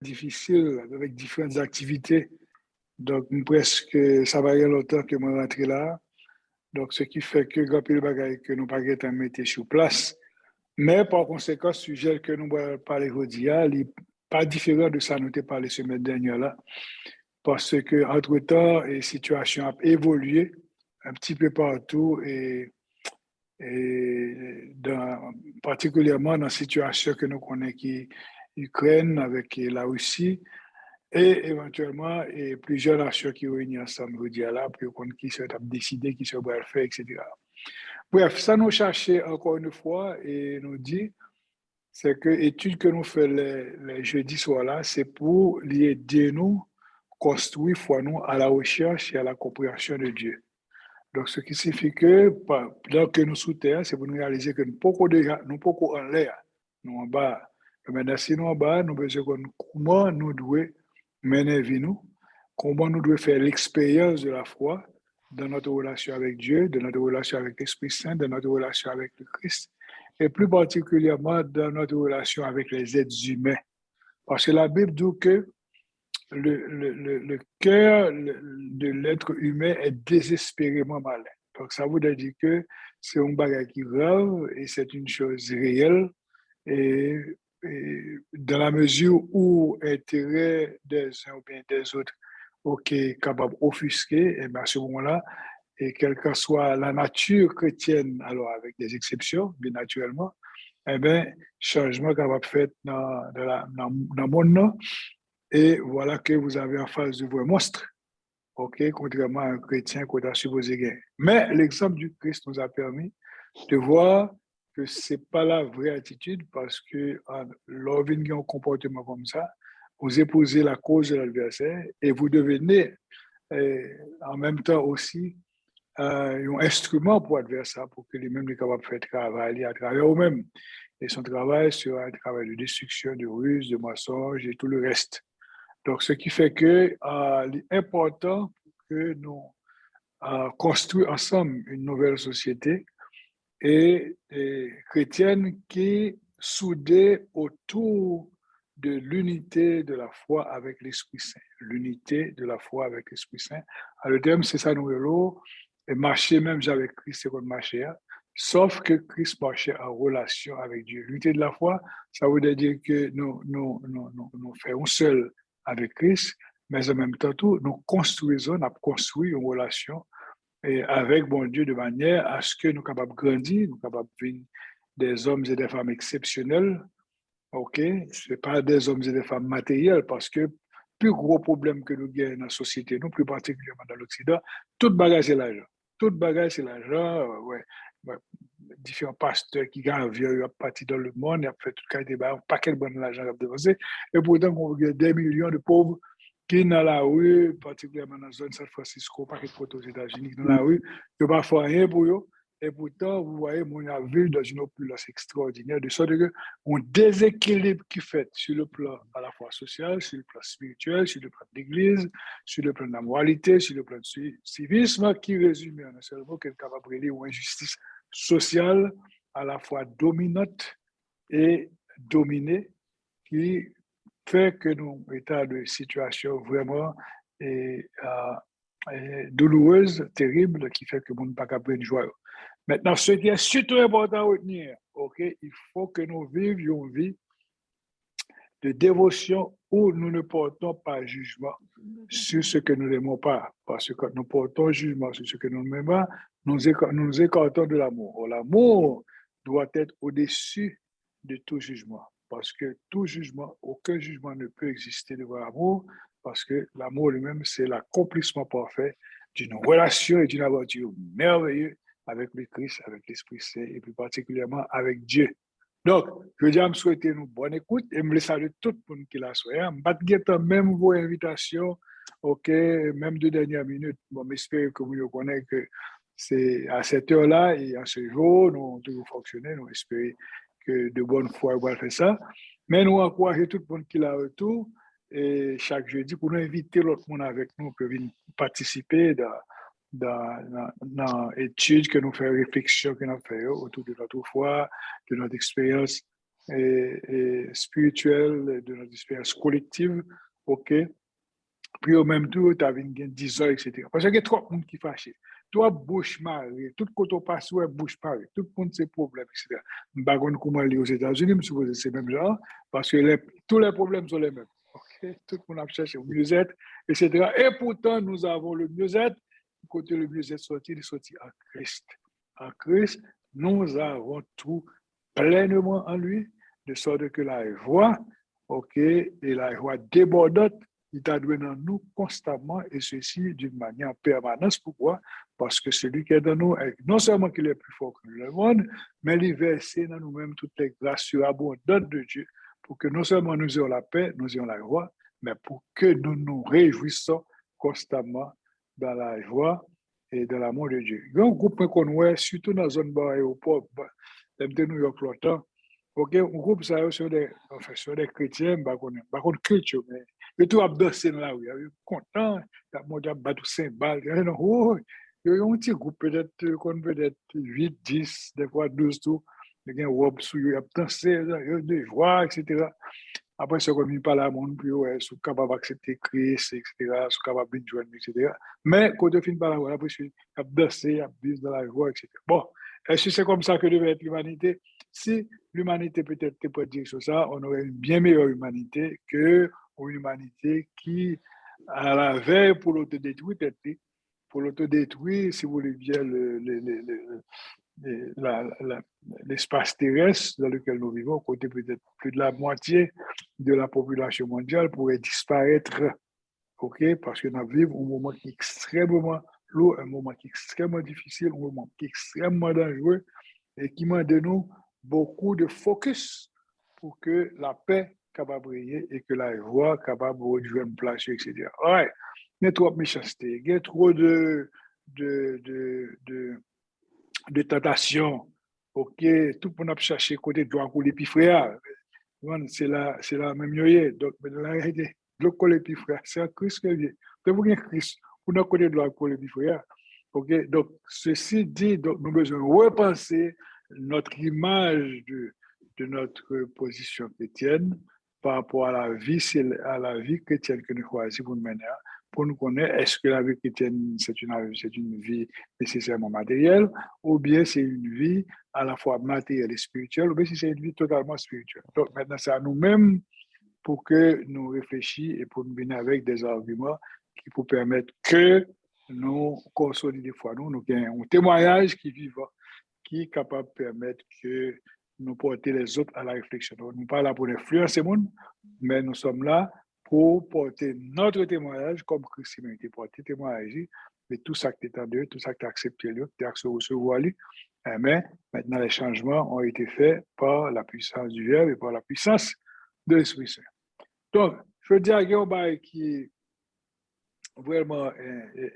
difficile avec différentes activités. Donc, presque, ça va y avoir longtemps que je rentré là. Donc, ce qui fait que grand pile bagaille que nous pas à mettre sur place. Mais par conséquent, le sujet que nous allons parler aujourd'hui, il n'est pas différent de ça que nous avons parlé la semaine dernière là. Parce que, entre-temps, la situation a évolué un petit peu partout et particulièrement dans la situation que nous connaissons qui Ukraine avec la Russie et éventuellement plusieurs nations qui réunissent ensemble aujourd'hui là pour qu'on qui se décider qui se va le faire, etc. Bref, ça nous cherchait encore une fois et nous dit c'est que l'étude que nous faisons les jeudis soir là, c'est pour aider nous construire foi nous à la recherche et à la compréhension de Dieu. Donc, ce qui signifie que, pendant que nous sous terre, c'est pour nous réaliser que nous ne pouvons pas en l'air, nous en bas. Maintenant, si nous en bas, nous besoin de comment nous devons mener vie nous, comment nous devons faire l'expérience de la foi dans notre relation avec Dieu, dans notre relation avec l'Esprit Saint, dans notre relation avec le Christ, et plus particulièrement dans notre relation avec les êtres humains. Parce que la Bible dit que le cœur de l'être humain est désespérément malin. Donc, ça veut dire que c'est un bagage qui grave et c'est une chose réelle. Et, et dans la mesure où l'intérêt des uns ou bien des autres est capable d'offusquer, et bien à ce moment-là, et quelle que soit la nature chrétienne, alors avec des exceptions, bien naturellement, eh bien, changement capable de faire dans le monde, et voilà que vous avez en face de vous un monstre, ok, contrairement à un chrétien qu'on a supposé gagner. Mais l'exemple du Christ nous a permis de voir que ce n'est pas la vraie attitude parce que lors d'un comportement comme ça, vous épousez la cause de l'adversaire et vous devenez en même temps aussi un instrument pour l'adversaire pour que lui-même soit capable de faire travailler à travers eux-mêmes. Et son travail sera un travail de destruction, de ruse, de mensonge et tout le reste. Donc, ce qui fait que l'important que nous construisons ensemble une nouvelle société et chrétienne qui est soudée autour de l'unité de la foi avec l'Esprit Saint. L'unité de la foi avec l'Esprit Saint. Alors, le thème, c'est ça, nous, et marcher même avec Christ, c'est qu'on marchait. Sauf que Christ marchait en relation avec Dieu. L'unité de la foi, ça veut dire que nous faisons seul avec Christ, mais en même temps, tout, nous construisons, nous construit une relation avec bon Dieu de manière à ce que nous sommes capables de grandir, nous sommes capables de devenir des hommes et des femmes exceptionnels. OK? Ce n'est pas des hommes et des femmes matériels parce que le plus gros problème que nous avons dans la société, nous, plus particulièrement dans l'Occident, toute bagage c'est l'argent. Toute bagage c'est l'argent. Ouais. Différents pasteurs qui gagnent à partir dans le monde, ils ont fait tout le cas, un paquet de bon l'argent à dépenser. Et pourtant, on a des millions de pauvres qui sont dans la rue, particulièrement dans la zone de San Francisco, pas aux États-Unis, dans la rue, ils ne peuvent pas faire rien pour eux. Et pourtant, vous voyez, on a vu dans une opulence extraordinaire, de sorte que un déséquilibre qui fait sur le plan à la fois social, sur le plan spirituel, sur le plan de l'Église, sur le plan de la moralité, sur le plan du civisme, qui résume en un seul mot qu'elle est capable de une injustice sociale à la fois dominante et dominée, qui fait que nous état de situation vraiment douloureuse, terrible, qui fait que nous ne pouvons pas capter une joie. Maintenant, ce qui est surtout important à retenir, okay, il faut que nous vivions une vie de dévotion où nous ne portons pas jugement sur ce que nous n'aimons pas. Parce que quand nous portons jugement sur ce que nous n'aimons pas, nous nous écartons de l'amour. L'amour doit être au-dessus de tout jugement. Parce que tout jugement, aucun jugement ne peut exister devant l'amour, parce que l'amour lui-même, c'est l'accomplissement parfait d'une relation et d'une aventure merveilleuse avec le Christ, avec l'Esprit Saint, et plus particulièrement avec Dieu. Donc, je dis à me souhaiter une bonne écoute et me saluer tout le monde qui l'a souhaité. Je vais même vos invitations, ok, même de dernière minute. Bon, j'espère que vous connaissez que c'est à cette heure-là et à ce jour, nous avons toujours fonctionné. Nous espérons que de bonne foi, on va faire ça. Mais nous encourageons tout le monde qui l'a retour et chaque jeudi pour nous inviter l'autre monde avec nous pour venir participer dans l'étude que nous faisons, réflexion que nous faisons autour de notre foi, de notre expérience spirituelle, de notre expérience collective, ok? Puis au même temps, tu as une 10 heures, etc. Parce qu'il y a trop de monde qui fâche. Toi, bouche marée, tout côté passe, ouais, bouche marée, tout le monde ses problèmes, etc. Je ne sais pas comment aller aux États-Unis, je suppose que c'est le même genre, parce que tous les problèmes sont les mêmes. Okay? Tout le monde a cherché le mieux-être, etc. Et pourtant, nous avons le mieux-être. Côté le mieux-être sorti, il est sorti en Christ. En Christ, nous avons tout pleinement en lui, de sorte que la voix, ok, et la voix débordante, il t'a donné dans nous constamment, et ceci d'une manière permanente. Pourquoi? Parce que celui qui est dans nous, non seulement qu'il est plus fort que le monde, mais il verse dans nous-mêmes toutes les grâces surabondantes de Dieu, pour que non seulement nous ayons la paix, nous ayons la joie, mais pour que nous nous réjouissons constamment dans la joie et dans l'amour de Dieu. Il y a un groupe qu'on voit, surtout dans la zone de l'aéroport, de New York longtemps. Ok, un groupe, ça, sur des chrétiens, par contre, chrétiens, mais ils sont dansés dans la rue, ils sont contents, ils ont battu 5 balles. Il y a un petit groupe, peut-être 8, 10, des fois 12 tout. Il y a un robe sous, ils ont dansé, ils ont des voix, etc. Après, c'est comme il parle à mon puis ouais, sont capables d'accepter Christ, etc., sont capables de joindre, etc. Mais quand on finit par la voix, après, ils ont dansé, ils ont vivre dans la joie, etc. Bon, est-ce que c'est comme ça que devait être l'humanité? Si l'humanité peut-être était pas dire sur ça, on aurait une bien meilleure humanité que une humanité qui, à la veille pour l'autodétruire, pour l'autodétruire, si vous voulez bien, l'espace terrestre dans lequel nous vivons, côté peut-être plus de la moitié de la population mondiale pourrait disparaître, ok, parce que nous vivons un moment qui est extrêmement lourd, un moment qui est extrêmement difficile, un moment qui est extrêmement dangereux et qui demande de nous beaucoup de focus pour que la paix capable de briller et que la voix capable de jouer une place, etc. Ouais, il y a trop de méchanceté, il y a trop de, de, de, de tentation. Ok, tout le monde a cherché côté droit pour les frères. C'est la même yoye. Donc, la réalité, le côté les frères, c'est un Christ qui vient. Donc, vous avez Christ, vous n'avez côté droit pour les frères. Ok, donc, ceci dit, donc, nous devons repenser notre image de notre position chrétienne par rapport à la vie chrétienne que nous choisissons pour nous mener, pour nous connaître, est-ce que la vie chrétienne, c'est une vie nécessairement matérielle, ou bien c'est une vie à la fois matérielle et spirituelle, ou bien si c'est une vie totalement spirituelle. Donc maintenant, c'est à nous-mêmes pour que nous réfléchissions et pour nous venir avec des arguments qui pour permettre que nous consolidions des fois nous avons un témoignage qui est vivant, qui est capable de permettre que nous porter les autres à la réflexion. Donc, nous ne sommes pas là pour influencer le monde, mais nous sommes là pour porter notre témoignage comme Christ a été porté témoignage de tout ça qui est en Dieu, tout ça qui est accepté, tout ça qui est recevoir lui. Mais maintenant, les changements ont été faits par la puissance du Verbe et par la puissance de l'Esprit Saint. Donc, je veux dire, il y a un bail qui est vraiment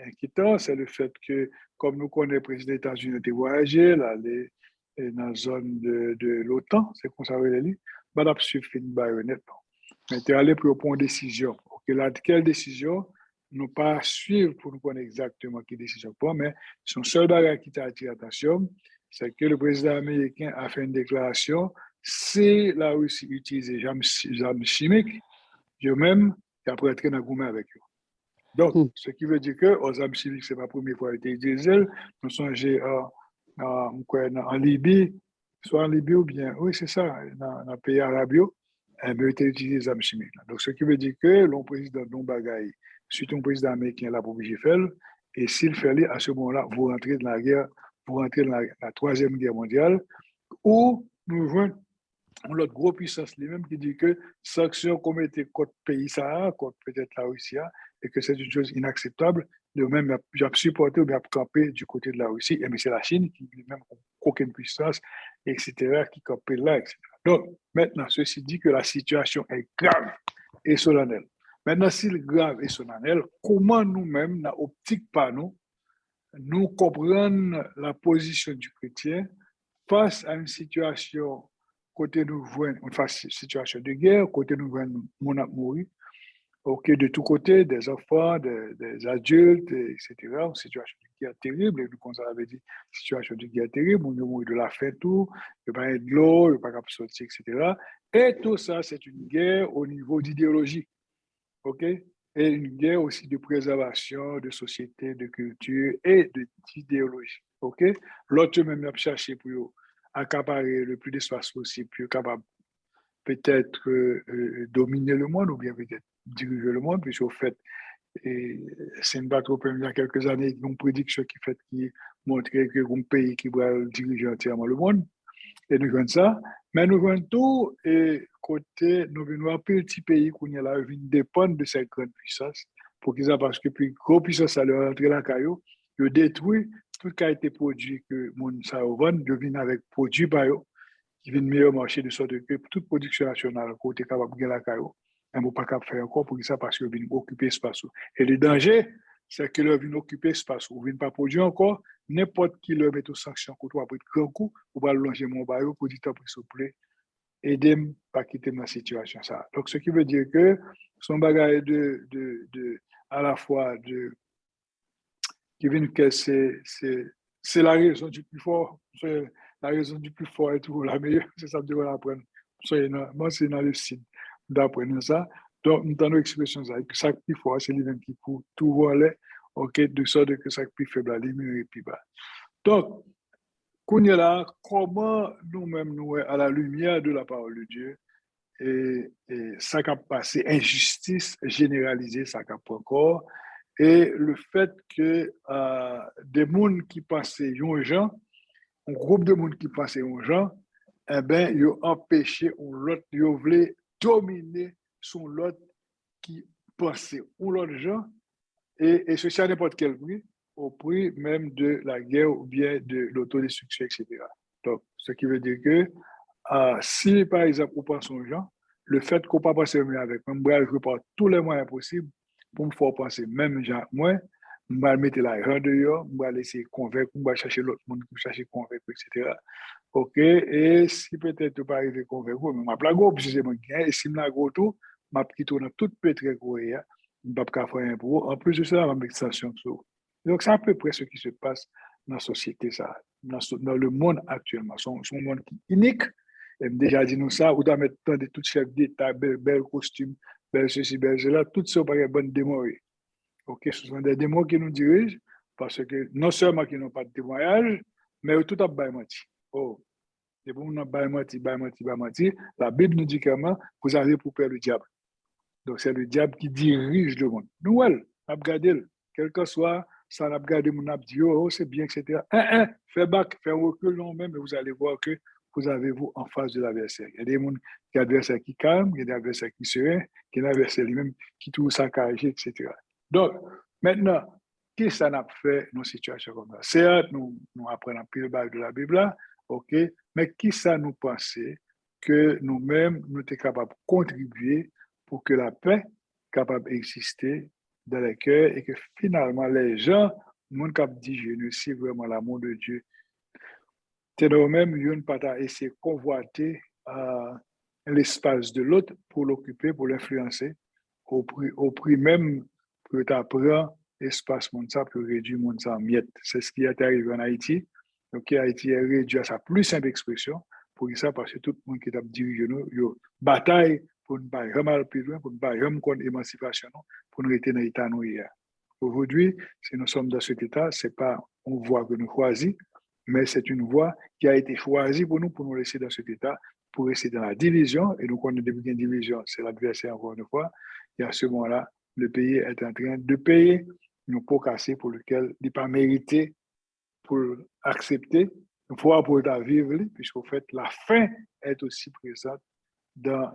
inquiétant, c'est le fait que, comme nous connaissons, le président des États-Unis a voyagé, là, dans la zone de l'OTAN, c'est qu'on savait les madame suffit une baïonnette. Mais tu es allé pour prendre une décision. Okay, là, quelle décision? Nous pas suivre pour nous connaître exactement quelle décision prendre, mais son seul bagage qui t'a attiré l'attention, c'est que le président américain a fait une déclaration, si la Russie utilise les armes chimiques, eux-mêmes, ils après entrer dans le gourmet avec eux. Donc, ce qui veut dire que aux armes chimiques, ce n'est pas la première fois qu'ils utilisent diesel. Nous sommes en Libye, soit en Libye ou bien, oui, c'est ça, dans le pays arabe, ils ont utilisé les armes chimiques. Donc, ce qui veut dire que le président de Bagaille, surtout un président américain, là, pour faire, et s'il fait, à ce moment-là, vous rentrez dans la guerre, vous rentrez dans la Troisième Guerre mondiale, où nous jouons l'autre gros puissance lui-même qui dit que sanctions commettées contre le pays Sahara, contre peut-être la Russie, et que c'est une chose inacceptable, de même, j'ai supporté ou bien camper du côté de la Russie, et mais c'est la Chine qui lui-même n'a aucune puissance, etc., qui campe là, etc. Donc, maintenant, ceci dit que la situation est grave et solennelle. Maintenant, si le grave et solennel, comment nous-mêmes, dans l'optique par nous comprenons la position du chrétien face à une situation côté nous voyons une situation de guerre, côté nous voyons mon a mouru, OK, de tous côtés, des enfants, des adultes, etc. Une situation de guerre terrible, et nous, comme ça avait dit, situation de guerre terrible, on a de la faim, tout, il n'y a pas de l'eau, il n'y a pas de sortir, etc. Et tout ça, c'est une guerre au niveau d'idéologie, OK? Et une guerre aussi de préservation de société, de culture et d'idéologie, OK? L'autre même a cherché pour accaparer le plus d'espace possible, pour capable peut-être dominer le monde ou bien peut-être diriger le monde, puisque au fait, et c'est une bataille il y a quelques années, une prédiction qui montrait que un pays qui va diriger entièrement le monde, et nous venons ça, mais nous venons tout, et côté, nous venons un petit pays qui est là, qui dépend de cette grande puissance, pour qu'ils aient, parce que puis, gros puissance, à leur entrer la caillou, ils détruit tout ce qui a été produit que le monde ça vend, ils viennent avec produit par eux, qui viennent meilleur marché de sorte que toute production nationale, côté capable de la caillou, on ne peut pas faire encore pour ça parce qu'ils viennent occuper l'espace. Et le danger, c'est que leur viennent occuper l'espace. Ou viennent pas produire encore, n'importe qui leur met aux sanctions contre toi pour grand coup, ou va longer mon bail pour dire, s'il vous plaît, aidez-moi pas quitter ma situation. Ça. Donc, ce qui veut dire que son bagage à la fois qui vient que c'est la raison du plus fort, c'est la raison du plus fort est toujours la meilleure, c'est ça que je dois apprendre. Moi, c'est dans le site d'apprendre ça. Donc, dans nos expressions, que ça qui plus fort, c'est lui-même qui peut tout voler, ok, de sorte que ça qui plus faible, la lumière et puis bas. Donc, qu'on est là, comment nous-mêmes, nous, à la lumière de la parole de Dieu, et ça qui a passé, injustice généralisée, ça qui a pas encore, et le fait que des gens qui passaient aux gens, un groupe de gens qui passaient aux gens, eh ben, ils ont empêché l'autre, ils voulaient dominer son l'autre qui passait aux l'autre gens, et ceci à n'importe quel prix, au prix même de la guerre ou bien de l'autodestruction, etc. Donc, ce qui veut dire que si, par exemple, on pense aux gens, le fait qu'on ne peut pas passer avec moi, je par tous les moyens possibles pour me faire penser, même moi, je vais mettre la rang dehors, je vais laisser convaincre, je vais chercher l'autre monde pour chercher convaincre, etc. OK? Et si peut-être tu pas arriver à convaincre, mais je vais la précisément, et si je la tout, je vais quitter dans toute pétré coréen, je ne vais pas faire un pro. En plus de ça, je vais mettre sanction sur. Donc, c'est à peu près ce qui se passe dans la société, ça, dans le monde actuellement. C'est un monde qui est unique. Et déjà dit nous ça, ou doit mettre dans de tout chef d'État, bel costume, bel ceci, bel cela, tout ça par une bonne démorée. OK, ce sont des démons qui nous dirigent parce que non seulement qu'ils n'ont pas de témoignage, mais tout a bien menti. Oh, et pour nous, bien menti, bien menti, bien menti. La Bible nous dit clairement, vous avez pour peur le diable. Donc, c'est le diable qui dirige le monde. Nous, on a regardé, quel que soit, ça, on a regardé, on a dit, oh, c'est bien, etc. Fais back, fais recul, non, même, et vous allez voir que vous avez vous en face de l'adversaire. Il y a des gens qui adversaires qui calment, il y a des adversaires qui sereins, il y a des adversaires lui-même qui tout saccagé, etc. Donc, maintenant, qu'est-ce que ça n'a fait dans une situation comme ça? Certes, nous apprenons un peu de la Bible, là, OK, mais qui ça nous pensait que nous-mêmes, nous étions capables de contribuer pour que la paix capable d'exister dans les cœurs et que finalement les gens, le monde qui dit je ne sais vraiment l'amour de Dieu, c'est nous-mêmes, ils ne pas essayer de convoiter l'espace de l'autre pour l'occuper, pour l'influencer, au prix même que tu apprends l'espace monde ça pour réduire le monde en miettes. C'est ce qui est arrivé en Haïti. Donc, Haïti est réduit à sa plus simple expression pour ça, parce que tout le monde qui a dirigé nous, il bataille pour ne pas vraiment aller plus loin, pour ne pas vraiment contre l'émancipation, pour nous rester dans l'état nous hier. Aujourd'hui, si nous sommes dans cet état, ce n'est pas une voie que nous choisissons, mais c'est une voie qui a été choisie pour nous laisser dans cet état, pour rester dans la division. Et nous, quand on début une division, c'est l'adversaire encore une fois. Et à ce moment-là, le pays est en train de payer nos pots cassés pour lesquels il n'est pas mérité pour accepter, il faut pour vivre, puisqu'en fait, la faim est aussi présente dans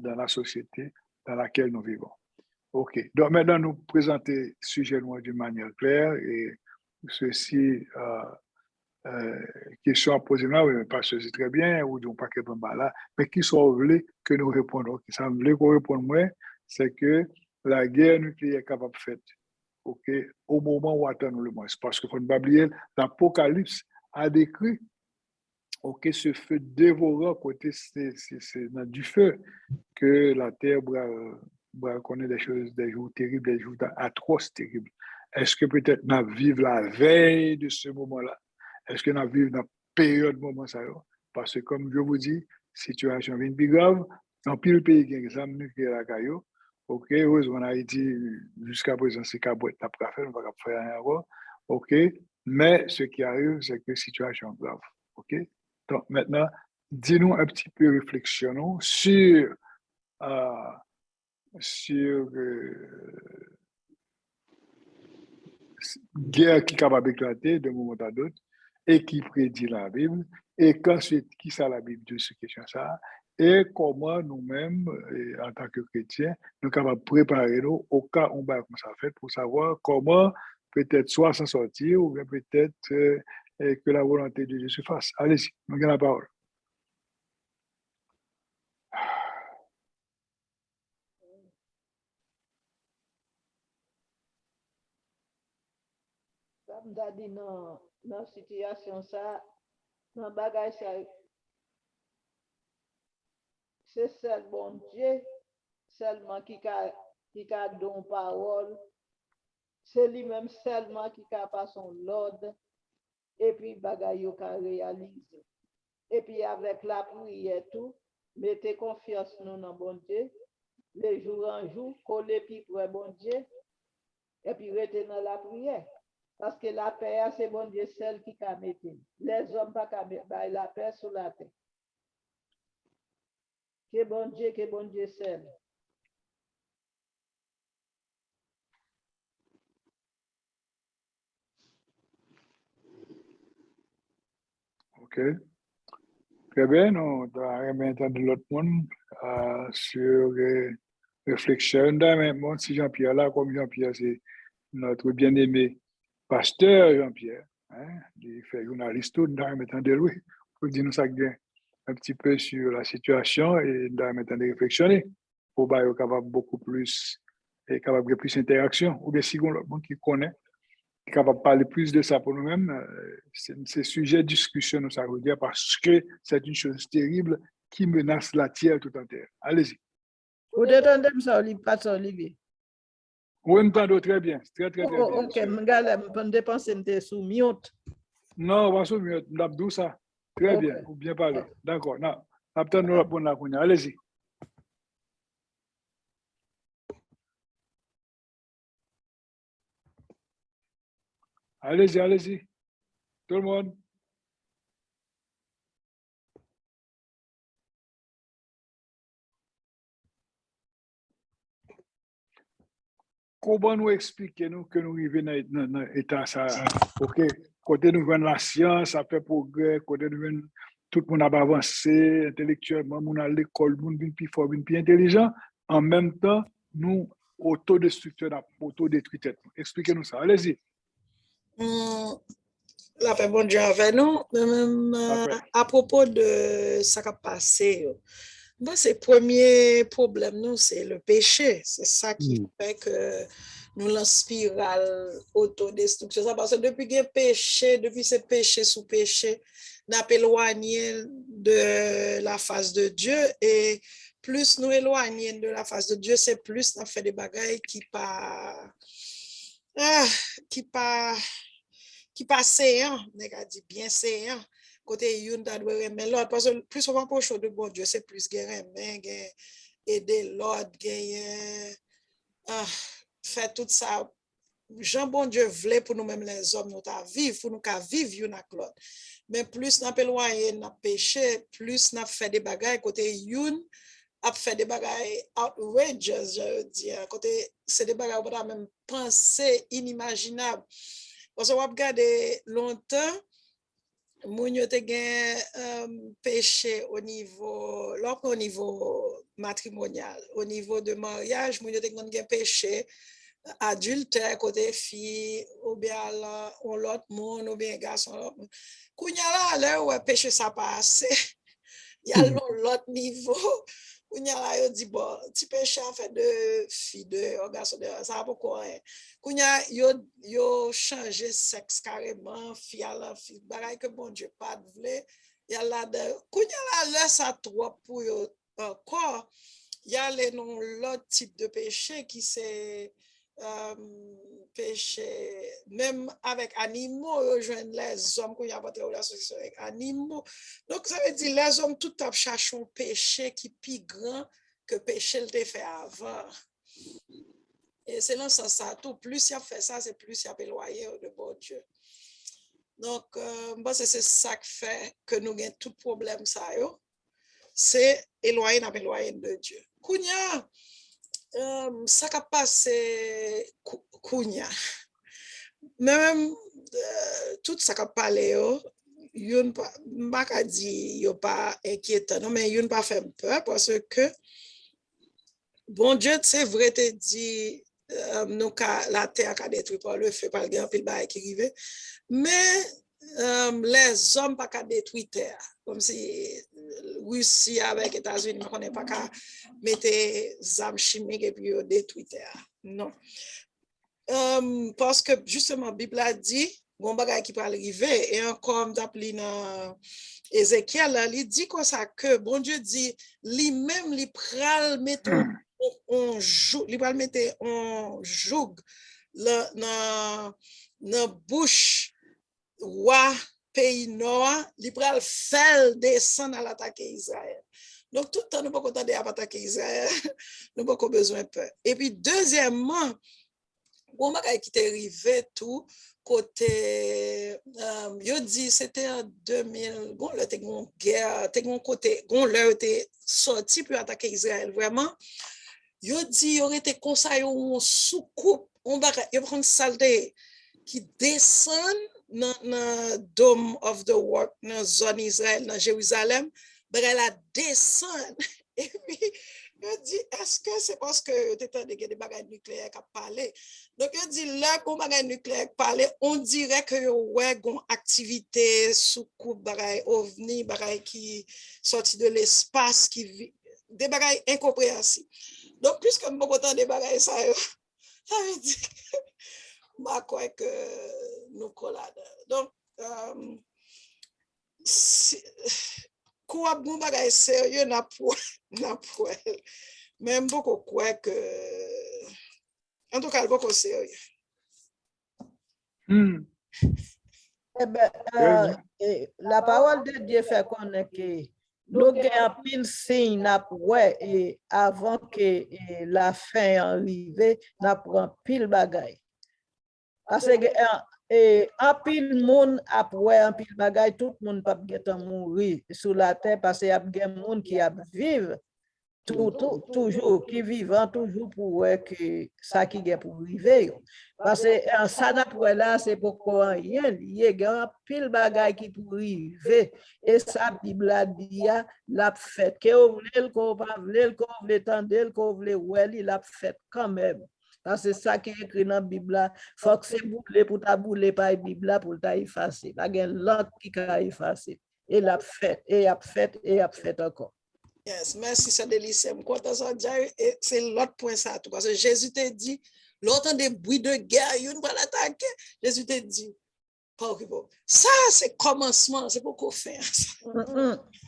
la société dans laquelle nous vivons. OK. Donc maintenant, nous présenter le sujet d'une manière claire et ceci, question à poser là, oui, pas ceci très bien, ou donc pas que là, mais qui sont voulés que nous répondons. Qui sont voulés qu'on réponde moins, c'est que la guerre nucléaire est capable de faire, OK, au moment où attend le moins. Parce qu'il faut ne pas oublier, l'Apocalypse a décrit, OK, ce feu dévorant, côté, c'est dans du feu que la terre qu'on ait des jours terribles, des jours atroces, terribles. Est-ce que peut-être nous vivons la veille de ce moment-là? Est-ce que nous vivons dans la période moment ça? Parce que comme je vous dis, situation vient plus grave, dans pile pays qui a des armes nucléaires à Caillou, ok, heureusement en Haïti, jusqu'à présent, c'est qu'à boîte, n'a pas fait, on va pas faire rien encore, ok, mais ce qui arrive, c'est que situation grave, ok. Donc maintenant, dis-nous un petit peu, réflexionnons euh, sur guerre qui est capable d'éclater de moment à d'autre et qui prédit la Bible et qu'ensuite qui ça la Bible de ce question ça et comment nous-mêmes en tant que chrétiens nous sommes capables de préparer nous au cas où on va comme ça fait pour savoir comment peut-être soit s'en sortir ou bien peut-être que la volonté de Dieu se fasse. Allez-y, nous avons la parole. Comme t'as dit dans la situation ça, dans le bagage ça, c'est seul bon Dieu, seulement qui a don parole, c'est lui-même seulement qui a pas son l'ordre, et puis bagage yo ka réaliser. Et puis avec la prière tout, mettez confiance nous dans bon Dieu, les jours en jour, coller puis pour bon Dieu, et puis rester dans la prière. Parce que la paix, c'est bon Dieu seul qui a mettre. Les hommes pas qu'à mettre la paix sur la terre. Que bon Dieu seul. OK. Très bien, nous allons entendre l'autre monde sur réflexion. Même si Jean-Pierre là, comme Jean-Pierre, c'est notre bien-aimé pasteur Jean-Pierre, hein, il fait journaliste tout, nous allons entendre lui pour dire nous ça un petit peu sur la situation et nous allons entendre réflexionner pour être capable beaucoup plus et capable de plus d'interaction. Ou bien si on l'autre monde qui connaît, capable de parler plus de ça pour nous-mêmes. C'est sujet de discussion, ça veut dire, parce que c'est une chose terrible qui menace la terre tout entière. Allez-y. Vous entendez ça, Pasteur Olivier? Oui, m'entendez très bien, très bien. Ok, je dépenser de sous mute. Non, on va se mieux, d'abdou ça. Très bien, ou bien parler. D'accord, non. Après, nous répondons à la allez-y. Allez-y, allez-y. Tout le monde. Comment nous expliquer nous que nous arrivons dans l'état ça? OK. Côté nous venons la science, ça fait progrès. Côté nous venons, tout le monde a avancé intellectuellement, on a l'école, on est plus fort, plus intelligent. En même temps, nous, autodestructeurs, autodétruits. Expliquez-nous ça. Allez-y. La paix, bon Dieu avec nous. Même à propos de ça qui a passé, bon, c'est le premier problème, nous, c'est le péché. C'est ça qui fait que nous l'inspirons autodestruction. Parce que depuis qu'il y a péché, depuis ce péché sous péché, nous avons éloigné de la face de Dieu. Et plus nous éloignons de la face de Dieu, c'est plus nous fait des bagailles qui pas séant, nèg dit bien séant, côté yon ta doit remettre l'autre, parce que plus on va pour de bon Dieu, c'est plus guérir, mais aider l'autre, faire tout ça. Jean bon Dieu voulait pour nous-mêmes les hommes, nous ta vivre, pour nous qu'à vivre yon ak l'autre. Mais plus n'a éloigné, n'a péché, plus n'a fait des bagailles côté yon, a fait des bagailles outrageous, je veux dire, côté c'est des bagailles on même penser inimaginable. Parce que on regarde longtemps, moun yo te gen péché au niveau matrimonial, au niveau de mariage, moun yo te gen péché adultère côté fille ou bien on l'autre monde ou bien garçon l'autre monde. Kounya là là ouais péché ça passe. Il y a l'autre niveau. Kounya là yo dit bon, ti péché en fait de fille de garçon de ça pourquoi Kounya yo changer sexe carrément fille à la fille bagaille que bon Dieu pas voulait. Il y a là de Kounya là ça trop pour yo encore il y a l'autre type de péché qui c'est péché, même avec animaux, rejoindre les hommes qui ont pas de relation avec animaux. Donc, ça veut dire les hommes tout à cherchent un péché qui est plus grand que le péché le fait avant. Et c'est dans ce sens ça, tout plus il a fait ça, c'est plus il a éloigné de bon Dieu. Donc, c'est ça qui fait que nous avons tout problème ça, c'est éloigner de Dieu. Kounya, ça qui passe, Kounya. Même tout ça qui parle, yon pas dit yo pas inquiétant, non, mais yon pas fait peur parce que bon Dieu, c'est vrai, te dit, la terre a détruit par le feu, par le grand pile qui arrive, mais les hommes pas qu'à détruire terre, comme si Russie avec États-Unis, on n'est pas qu'à mettre des armes chimiques et puis détruire terre. Non. Parce que justement, la Bible a dit, bon bagay qui peut arriver, et encore, d'après Ézéchiel, il dit comme ça que bon Dieu dit, lui-même, il pral mettre on joug dans bouche roi pays noir, il pral faire descendre à l'attaquer Israël. Donc tout le temps nous pas content d'attaquer Israël, nous pas besoin de peur. Et puis deuxièmement, bon bagay qui t'est arrivé tout côté yo dit c'était en 2000 bon là t'es une guerre t'es un côté bon là était sorti pour attaquer Israël vraiment. Yo dit yo été conseillé un soucoupe on bagay yo prend saleté qui descend dans Dome of the Rock dans zone Israël dans Jérusalem bagay la descend et puis yo dit est-ce que c'est parce que tu étais des bagages nucléaires qui parlé donc yo dit là qu'on bagage nucléaire parler on dirait que ouais gon activité soucoupe bagay ovni bagay qui sorti de l'espace qui des bagages incompréhensibles. Donc, puisque je ne peux pas entendre des bagages, ça veut dire que je crois que nous collons. Donc, quoi bon bagage sérieux n'a pas. Même beaucoup quoi que en tout cas beaucoup sérieux. Eh ben, la parole de Dieu fait connaître que nous avons pile signe avant que la fin arrive, nous avons pile bagaille. Parce que en pile monde après en pile bagaille, tout le monde peut mourir sur la terre parce qu'il y a des monde qui a vivre toujours qui vivant toujours pour que ça qui est pour vivre parce que ça d'après là c'est pourquoi rien il y a pile bagaille qui pour vivre et ça Bible a dit l'a fait que vous voulez qu'on pas voulez qu'on voulez tendre qu'on voulez ouais l'a fait quand même parce que ça qui est écrit dans la Bible faut que c'est bouclé pour ta bouler par la Bible pour ta effacer pas gain l'autre qui a effacé et l'a fait et a fait et a fait encore. Yes, merci, c'est délice. C'est l'autre point ça, parce que Jésus t'a dit, l'autre des bruits de guerre, il ne va l'attaquer. Jésus t'a dit, ça c'est commencement, c'est pour qu'on fait.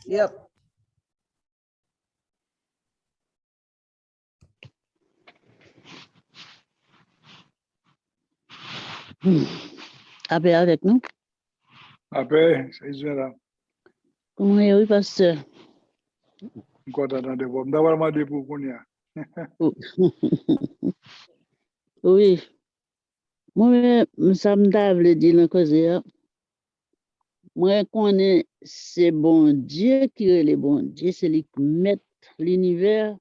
Yep. Après avec nous. Après, c'est là. Comment est-ce pasteur? Oui. Moi, ça me dit dans cause. Moi, connais c'est bon Dieu qui est le bon Dieu, c'est lui qui met l'univers.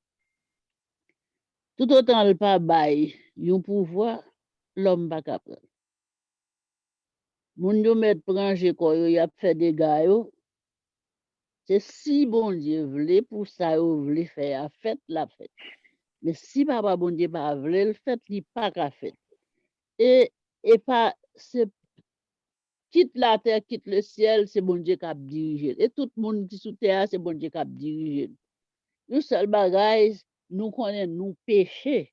Tout autant le pas bail, un pouvoir, l'homme pas capable. Moun yo met pranger ko yo y a fait des gars. C'est si bon Dieu voulait pour ça yo voulait faire fête la fête. Mais si papa bon Dieu pas voulait le fait, il pas qu'à fait. Et pas c'est quitte la terre, quitte le ciel, c'est bon Dieu qui a dirigé. Et tout le monde qui sous terre, c'est bon Dieu qui a dirigé. Nous seul bagage, nous connaissons nous péché.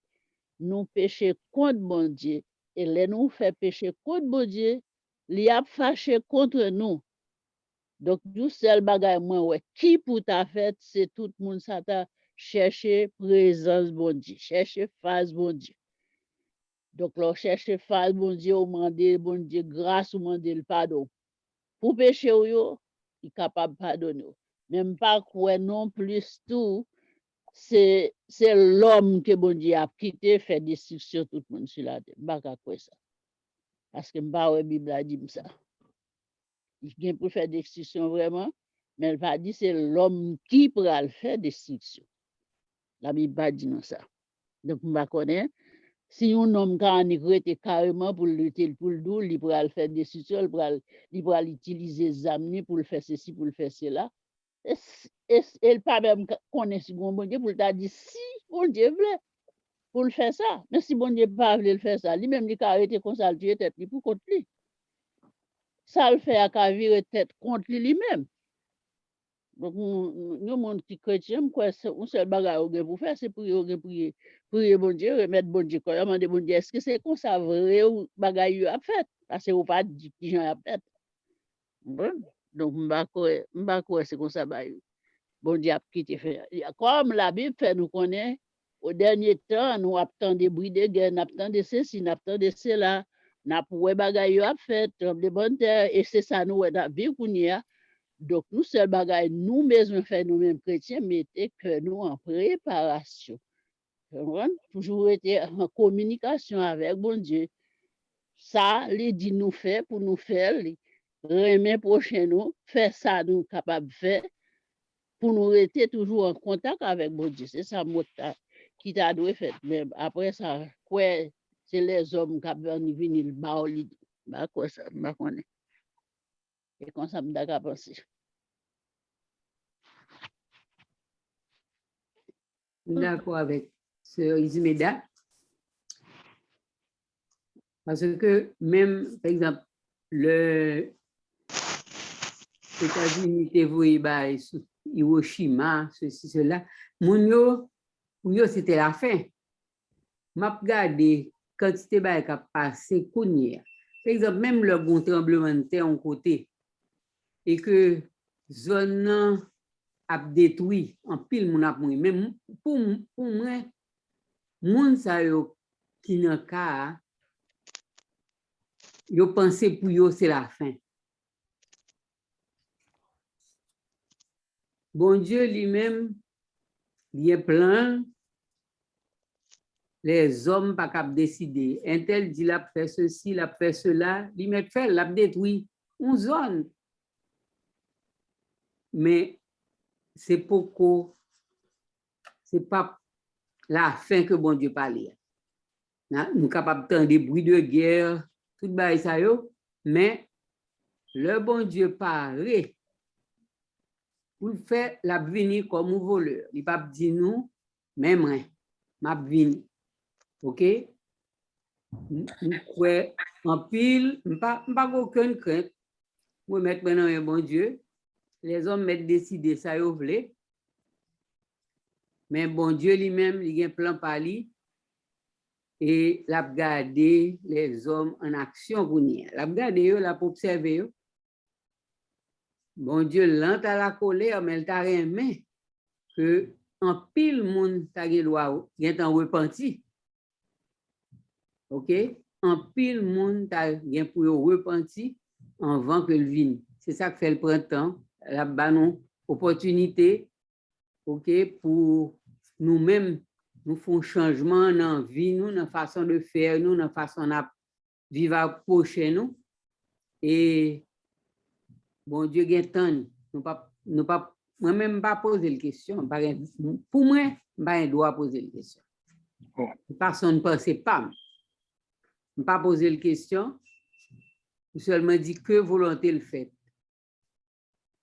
Nous péché contre bon Dieu. Et les nous fait pécher contre bon Dieu, il a fâché contre nous. Donc, nous seul bagage moi ouais qui pour ta fête, c'est tout le monde ça t'a chercher présence bon Dieu, chercher face bon Dieu. Donc, là, chercher face bon Dieu, ou demander bon Dieu grâce, ou demander le pardon. Pour péché, il est capable de pardonner. Même pas quoi non plus tout, c'est l'homme que bon Dieu a quitté, fait destruction tout le monde sur la terre. Pas quoi ça. Parce que la Bible a dit ça. Il vient pour faire destruction vraiment, mais elle va dire c'est l'homme qui pourra le faire destruction. La Bible va dire non ça. Donc, je ne connais pas. Si un homme qui a été carrément pour lutter pour le dos, il pourra le faire destruction, il pourra l'utiliser les amener pour le faire ceci, pour le faire cela. Et il pas même connaître si bon Dieu pour le dire si bon Dieu voulait pour le faire ça. Mais si bon Dieu pas voulait le faire ça, lui-même il a arrêté comme ça, il tête pour contre lui. Ça le fait à virer tête contre lui-même. Donc, nous, monde qui chrétien, quoi, c'est un seul bagage pour faire, c'est prier bon Dieu, remettre bon Dieu, quoi, demander bon Dieu, est-ce que c'est comme ça vrai ou bagage a fait? Parce que vous pas dit qui j'en a fait. Bon. Donc, m'ba quoi, c'est comme ça, bon Dieu a quitté faire. Comme la Bible fait nous connaît, au dernier temps, nous attendons des bruits de guerre, nous attendons ceci, nous attendons cela, nous avons bagage a fait, de bonne terre, et c'est ça, nous, dans la vie qu'on y a. Donc, nous, seul bagage, nous, besoin faire nous-mêmes chrétiens, mettez que nous en préparation. Toujours été en communication avec bon Dieu. Ça, il dit nous faire pour nous faire, remet prochain nous, faire ça, nous capables de faire, pour nous rester toujours en contact avec bon Dieu. C'est ça, qui t'a dû faire. Mais après ça, quoi, c'est les hommes qui ont venir le bas, quoi ça, je connais. Et comme ça, je me penser. D'accord avec Sœur Ismeda. Parce que même, par exemple, les États-Unis étaient sous Hiroshima, ceci, cela. Pour eux, c'était la fin. M'a regardé quantité de qui a passé Kounia. Par exemple, même le bon tremblement de terre en côté et que zone a détruit en pile mon a mouru. Même pour moi, moun sa yo qui nan ka yo pensé pour yo c'est la fin. Bon Dieu lui-même, il est plein. Les hommes pas cap décider. Un tel dit l'a fait ceci, l'a fait cela, il met fait, l'a détruit une zone. Mais c'est pourquoi c'est pas la fin que bon Dieu parlait. Nous sommes capables d'entendre des bruits de guerre, tout bail ça yo, mais le bon Dieu parlait pour faire la venir comme un voleur. Il pas dit nous même rien, m'a venir. OK? Nous croyons en pile, pas aucune crainte. Nous mettre maintenant un bon Dieu. Les hommes mettent décider ça yo vle. Mais bon Dieu lui-même, il a un plan par lui. Et l'a garder les hommes en action pour nous. L'a garder yo, l'a observer yo. Bon Dieu lent à la colère, mais il t'a rien que en pile monde t'a gen loi, gen en repenti. OK? En pile monde t'a gen pour repenti avant que le vienne. C'est ça que fait le printemps, la banon opportunité, OK, pour nous-mêmes nous font changement dans la vie, nous, dans la façon de faire, nous, dans la façon de vivre prochain nous. Et bon Dieu, il y a temps, nous pas, moi-même, pas poser la question. Pour moi, je n'ai pas droit poser la question. Oh. Personne ne pense pas. Je ne pas poser la question. Je seulement dit que volonté le fait.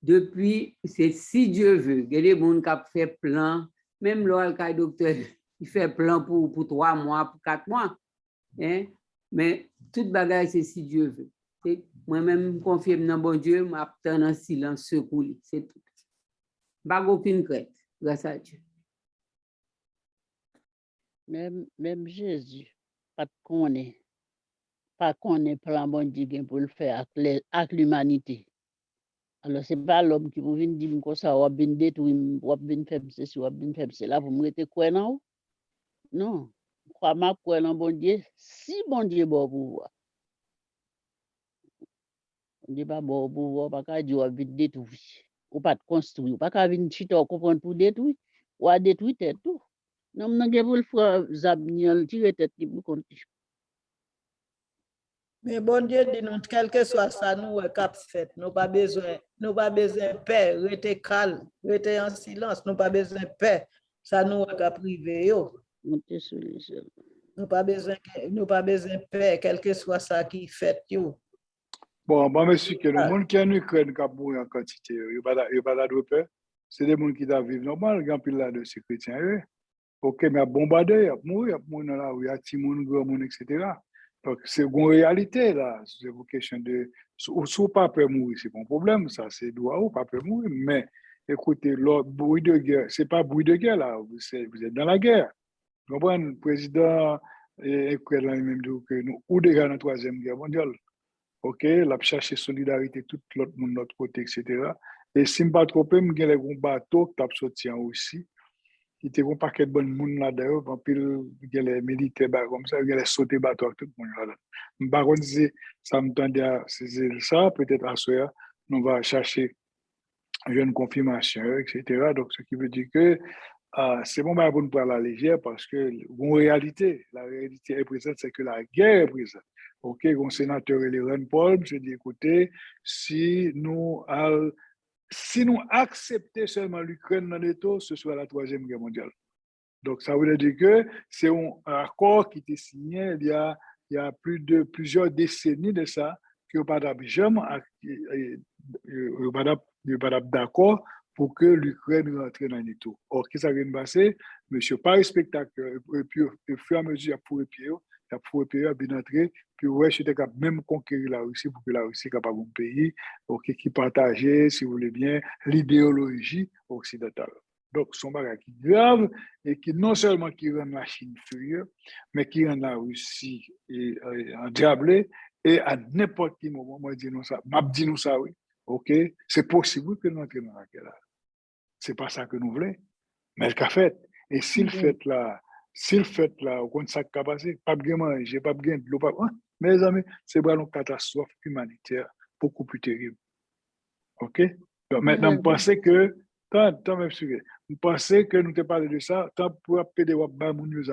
Depuis, c'est si Dieu veut, il y a des gens qui ont fait plan, même le docteur, il fait plan pour 3 mois, pour 4 mois. Hein? Mais toute bagage, c'est si Dieu veut. Moi-même, je confirme dans bon Dieu, je m'attends en silence, secours. C'est tout. Pas aucune crainte, grâce à Dieu. Même Jésus, pas qu'on est plan bon Dieu pour le faire avec l'humanité. Alors, ce n'est pas l'homme qui vous vient dire comme ça, ou a bien détruit, ou a bien fait ceci, ou a bien fait cela, vous me mettez quoi non? Non. Crois ma quoi non, bon Dieu, si bon Dieu bon pouvoir. Bon Dieu pas bon pouvoir, pas qu'à dire ou a bien détruit, ou pas de construire, ou pas qu'à venir chiter, comprendre pour détruire, ou à détruire tête tout. Non, non, vous le faire zabniel, tirer tête qui vous compte. Mais bon Dieu dit nous, quel que soit ça, nous, cap fait, nous pas besoin de paix, rester calme, rester en silence, nous pas besoin de paix, ça nous a privé, yo. Montez sur les ailes. Nous pas besoin de paix, quel que soit ça qui fait, yo. Bon, moi, je suis que le monde qui est en Ukraine qui a mouru en quantité, il n'y a pas de peur. C'est des gens qui doivent vivre normal, il y a plus là de ces chrétiens. Ok, mais il y a bombardé, il y a mouru dans la rue, il y a petit monde, grand monde, etc. Donc, c'est une réalité, là. C'est une question de. Si vous pas peur de mourir, c'est pas un problème, ça. C'est droit ou pas peur de mourir. Mais, écoutez, le bruit de guerre, c'est pas bruit de guerre, là. Vous êtes dans la guerre. Vous comprenez? Le président ukrainien même dit que nous, ou déjà dans la Troisième Guerre mondiale. OK, la chercher solidarité tout l'autre monde de notre côté, etc. Et si je ne me trompe pas, il y a un bateau qui a sorti en Russie. Il y a un paquet de bonnes monde là-dedans, puis il y a les militaires comme ça, il y a les sautés bateaux, tout le monde là-dedans. Par contre, si ça me tendait à saisir ça, peut-être à ce moment, on va chercher une confirmation, etc. Donc, ce qui veut dire que c'est bon pour nous prendre à la légère parce que la réalité est présente, c'est que la guerre est présente. OK, un sénateur, Ron Paul, je dis, écoutez, si nous acceptons seulement l'Ukraine dans l'État, ce sera la Troisième Guerre mondiale. Donc, ça veut dire que c'est un accord qui était signé il y a plusieurs décennies de ça, que pas d'accord pour que l'Ukraine rentre dans l'État. Or, qu'est-ce qui vient de passer? Monsieur, pas respectateur, et puis au fur et à mesure, il y a pour pays, à bien entrer, puis ouais, j'étais capable même conquérir la Russie pour que la Russie soit capable de pays, qui partageait, si vous voulez bien, l'idéologie occidentale. Donc, son bagage qui est grave et qui non seulement qui rend la Chine furieuse, mais qui rend la Russie endiablée et à n'importe quel moment, moi, dis nous ça, oui. OK, c'est possible que nous entrions dans la guerre. C'est pas ça que nous voulons, mais le fait. Et s'il fait là, au compte ça qui a passé, pas de manger, pas de gain de l'eau, pas. Mes amis, c'est vraiment une catastrophe humanitaire beaucoup plus terrible. OK? Donc maintenant, je pense que, je pensais que nous te parlé de ça, tant pour appeler des plus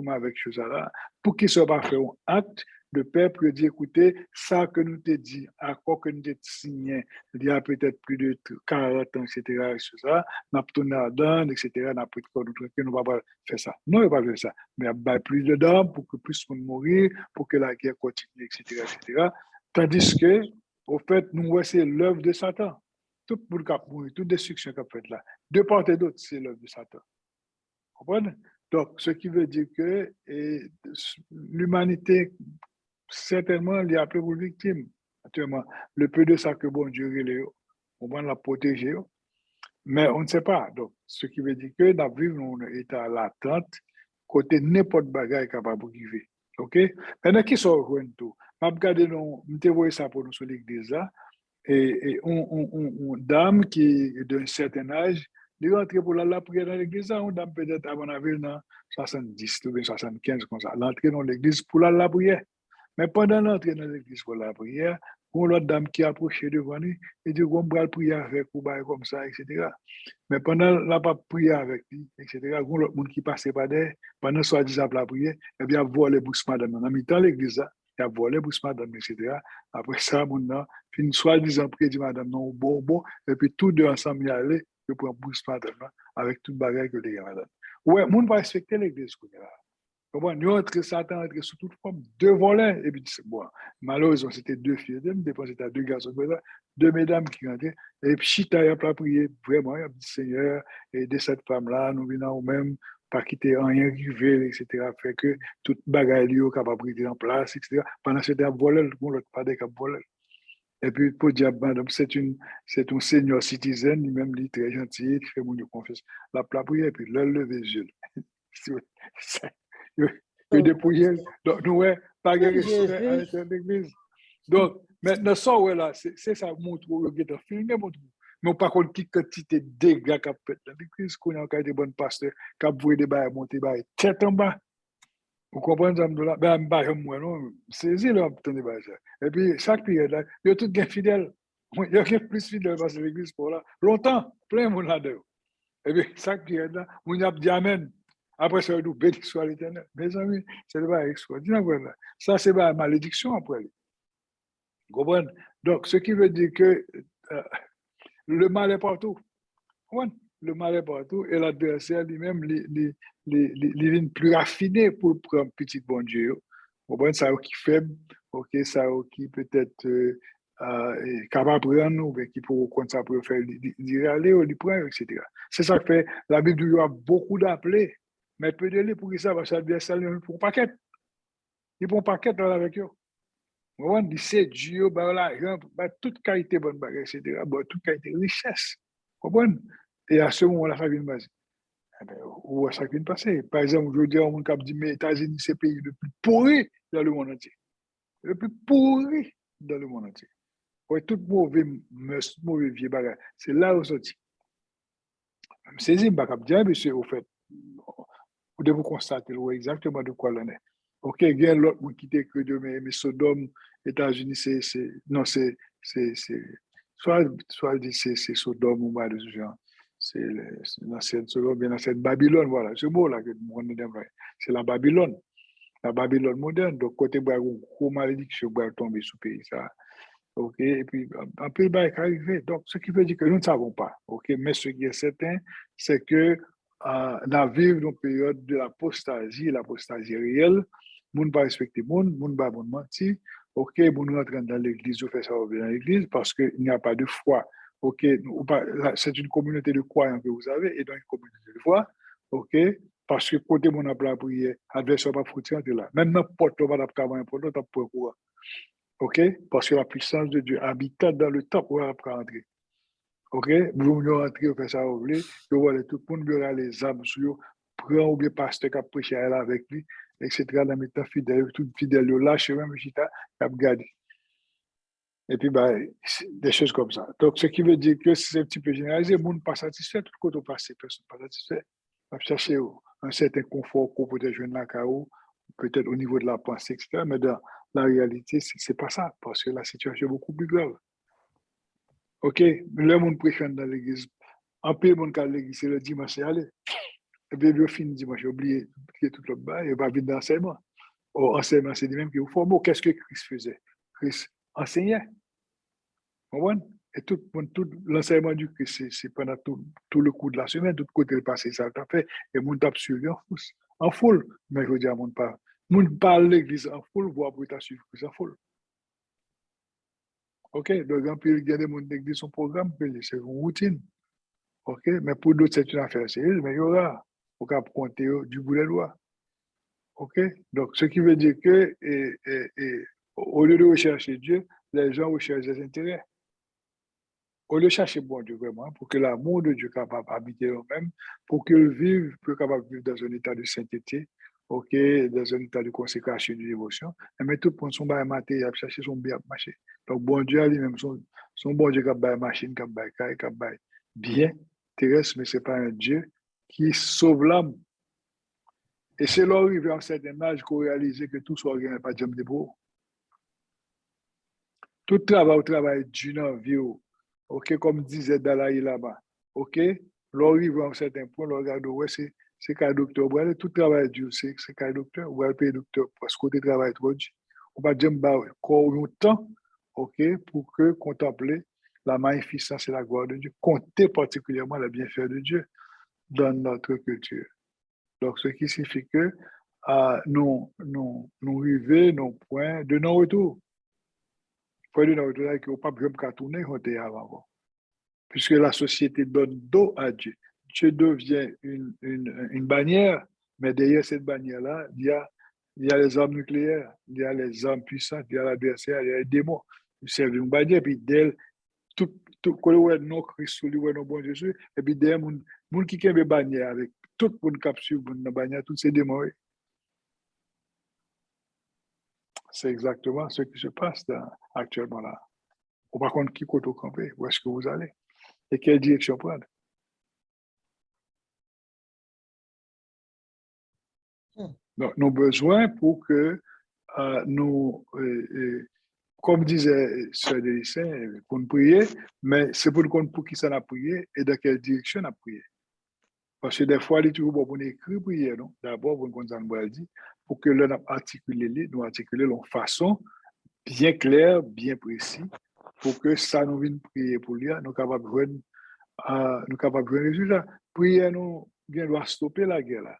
avec chose là, pour qu'ils ne soient pas fait un acte de paix pour dire, écoutez, ça que nous te dit, accord que nous te signé, il y a peut-être plus de 40 ans, etc., ça, nous avons tourné à dedans, etc., nous avons pris de corps, nous ne va pas faire ça. Non, il ne va pas faire ça. Mais il y a plus de dents pour que plus de monde mourir, pour que la guerre continue, etc., etc. Tandis que, au fait, nous, c'est l'œuvre de Satan. Tout pour le cap mourir, toute destruction qu'a fait là, de part et d'autre, c'est l'œuvre de Satan. Vous comprenez? Donc, ce qui veut dire que l'humanité, certainement, il y a plus de victimes. Actuellement, le peu de ça que bon Dieu, on va la protéger, mais on ne sait pas. Donc, ce qui veut dire que nous vivons dans un état latente, côté n'importe bagaille capable de vivre. OK? Maintenant, qui sont tout? Je vais regarder, je vais ça pour nous sur l'église là. Et une dame qui est d'un certain âge, elle est rentrée pour la prière dans l'église, une dame peut-être à mon avis dans 70 ou 75 comme ça, elle est entrée dans l'église pour la prière. Mais pendant l'entrée dans l'église pour la prière, une autre dame qui approchait devant lui et dit qu'on va prier avec ou comme ça, etc. Mais pendant la prière avec lui, etc., il y a l'autre monde qui passait par derrière, pendant soi-disant la prière, et bien, il a volé bouche madame. En mi-temps, l'église, il a volé bouche madame, etc. Après ça, mon puis soi-disant prédit madame, non, bon, et puis tous deux ensemble y aller, et pour bouche madame, avec toute bagarre que les gars, madame. Ouais, monde va respecter l'église, nous entrons Satan entré sous toute forme, deux volets, et puis bon, malheureusement, c'était deux filles, c'était deux garçons, deux mesdames qui rentraient, et puis Chita, il a pas prié, vraiment, il a dit Seigneur, et de cette femme-là, nous venons même pas quitter rien rivé, etc., fait que toute bagaille est capable de en place, etc. Pendant ce temps, volé, l'autre pas des cap volé. Et puis, pour dire, madame, c'est un senior citizen, lui-même, il est très gentil, il fait mon confiance. La prière, et puis, le lever les yeux. Il dépouillé. Donc, nous, pas de respect à l'église. Donc, maintenant, ça, ouais, là, c'est ça, montre, le film, montre. Mais par contre, qui quantité de dégâts qu'a fait dans l'église, qu'on a encore des bons pasteurs, qui ont voué des bails, monter bails, tête en bas. Vous comprenez, ça, là? Ben, moi, non, c'est là, attendez, bails, ça. Et puis, chaque période, là, il y a tout bien fidèle. Il y a plus fidèle parce que l'église, pour là, longtemps, plein de monde là-dedans. Et puis, chaque période, là, on a dit Amen. Après, ça, nous béni soit l'éternel. Mes amis, c'est pas extraordinaire. Voilà. Ça, c'est pas malédiction après. Vous comprenez? Donc, ce qui veut dire que le mal est partout. Ouais, le mal est partout et l'adversaire lui-même, il est plus raffiné pour prendre petit bon Dieu. Vous comprenez? Ça qui est faible, ok, ça qui peut-être est capable de prendre, ou qui pour quand ça peut faire, il aller, il prend, etc. C'est ça que fait la Bible, il y a beaucoup d'appelés, mais peu de les pour ça, parce que l'adversaire, il prend un paquet. Il prend un paquet avec eux. Vous comprenez? Il sait Dieu, l'argent, toute qualité bonne bagage, etc. Toute qualité richesse. Vous comprenez? Et à ce moment-là, ça vient de passer. Où ça vient de passer? Par exemple, je veux dire, on dit, mais les États-Unis, c'est le pays le plus pourri dans le monde entier. Le plus pourri dans le monde entier. Ouais, tout mauvais vieux bagage. C'est là où ça dit. Je me saisis, je ne dire, mais c'est au fait, vous devez constater exactement de quoi l'on est. Ok, il y a l'autre qui dit que mais Sodome, États-Unis, non, c'est soit c'est Sodome ou mal de ce genre. C'est l'ancienne Sodome, bien l'ancienne Babylone, voilà, ce mot-là que c'est la Babylone moderne. Donc, côté de la gros malédiction qui va tomber sous le pays, ça. Ok, et puis, un peu de est arrivé. Donc, ce qui veut dire que nous ne savons pas. Ok, mais ce qui est certain, c'est que nous vivons dans une période de l'apostasie réelle. Nous ne pas respecter le monde, nous ne pas mentir. Ok, nous rentrons dans l'église, nous faisons ça dans l'église parce qu'il n'y a pas de foi. Ok, c'est une communauté de croyants que vous avez et dans une communauté de foi. Ok, parce que côté mon appel à prier, l'adversaire va pas foutre là. Même n'importe quoi, va pas un porte, pour quoi. Ok, parce que la puissance de Dieu habite dans le temps pour rentrer. Ok, vous rentrez, vous faites ça, vous voulez, vous voyez tout le monde verra les âmes sur vous, prend ou bien pasteur qui a prêché avec lui, etc. Dans le temps fidèle, tout fidèle, lâche même chita, qui a gardé. Et puis, des choses comme ça. Donc, ce qui veut dire que c'est un petit peu généralisé, le monde n'est pas satisfait, tout le côté passé, personne n'est pas satisfait. On va chercher un certain confort pour peut-être jouer dans la chaos, peut-être au niveau de la pensée, etc. Mais dans la réalité, ce n'est pas ça, parce que la situation est beaucoup plus grave. OK, le monde préfère dans l'église. En peu, le monde qui a l'église, c'est le dimanche, c'est aller. Et puis, il finit dimanche, oublier tout le bail, il va venir dans l'enseignement. Or, enseignement, c'est lui-même qui vous forme. Qu'est-ce que Christ faisait? Christ enseignait. Vous comprenez? Et tout l'enseignement du Christ, c'est pendant tout le cours de la semaine, tout côté passé, ça t'a fait, et le monde t'a suivi en foule. Mais je veux dire, le monde parle l'église en foule, voire pour t'a suivi en foule. OK, donc, il y a des gens qui ont son programme, c'est une routine. OK, mais pour d'autres, c'est une affaire sérieuse, mais il y aura, pour qu'on compter du bout des doigts. OK, donc, ce qui veut dire que, au lieu de rechercher Dieu, les gens recherchent des intérêts. Au lieu de chercher bon Dieu vraiment, pour que l'amour de Dieu soit capable d'habiter eux-mêmes, pour qu'ils vivent, pour capable vivre dans un état de sainteté, OK, dans un état de consécration et de dévotion, mais tout pour son bail matériel, chercher son bien marché. Donc, bon Dieu lui-même, son bon Dieu qui a bail machine, qui a bail caille, qui a bail bien terrestre, mais ce n'est pas un Dieu qui sauve l'âme. Et c'est là arrivé à un certain âge qu'on réalise que tout soit rien, pas de jambe de beau. Tout travail du dans la vie. OK, comme disait Dalai Lama, OK, l'arrive à un certain point, le regarde, ouais, c'est qu'un docteur, ouais, tout travail dur, c'est qu'un docteur, ouais, payer docteur, parce que côté travail trop dur, on va dire, encore longtemps, OK, pour que contempler la magnificence et la gloire de Dieu, compter particulièrement le bienfait de Dieu dans notre culture. Donc, ce qui signifie que nous arrivons, nos points de non-retour. Point de non-retour, là, qu'on ne peut pas tourner, on était avant. Puisque la société donne dos à Dieu. Dieu devient une bannière, mais derrière cette bannière-là, il y a les armes nucléaires, il y a les armes puissantes, il y a l'adversaire, il y a les démons. Ils servent une bannière, puis d'elle, tout quand on voit nos Christ, on voit nos bons Jésus, et puis derrière, les gens qui ont une bannière avec tout le monde capture dans la bannière, tous ces démons. C'est exactement ce qui se passe actuellement là. On ne sait pas qui côté camper, où est-ce que vous allez et quelle direction prendre. Donc, nous avons besoin pour que nous, comme disait Sœur Delissin, pour nous prier, mais c'est pour qui ça n'a prié et dans quelle direction on a prié. Parce que des fois, il est toujours bon pour nous écrire prier, non? D'abord, pour nous dire, pour que l'on articule, nous articuler de façon bien claire, bien précise, pour que ça nous vienne prier pour lui, nous capables de nous résultat. Prier, nous doit stopper la guerre là.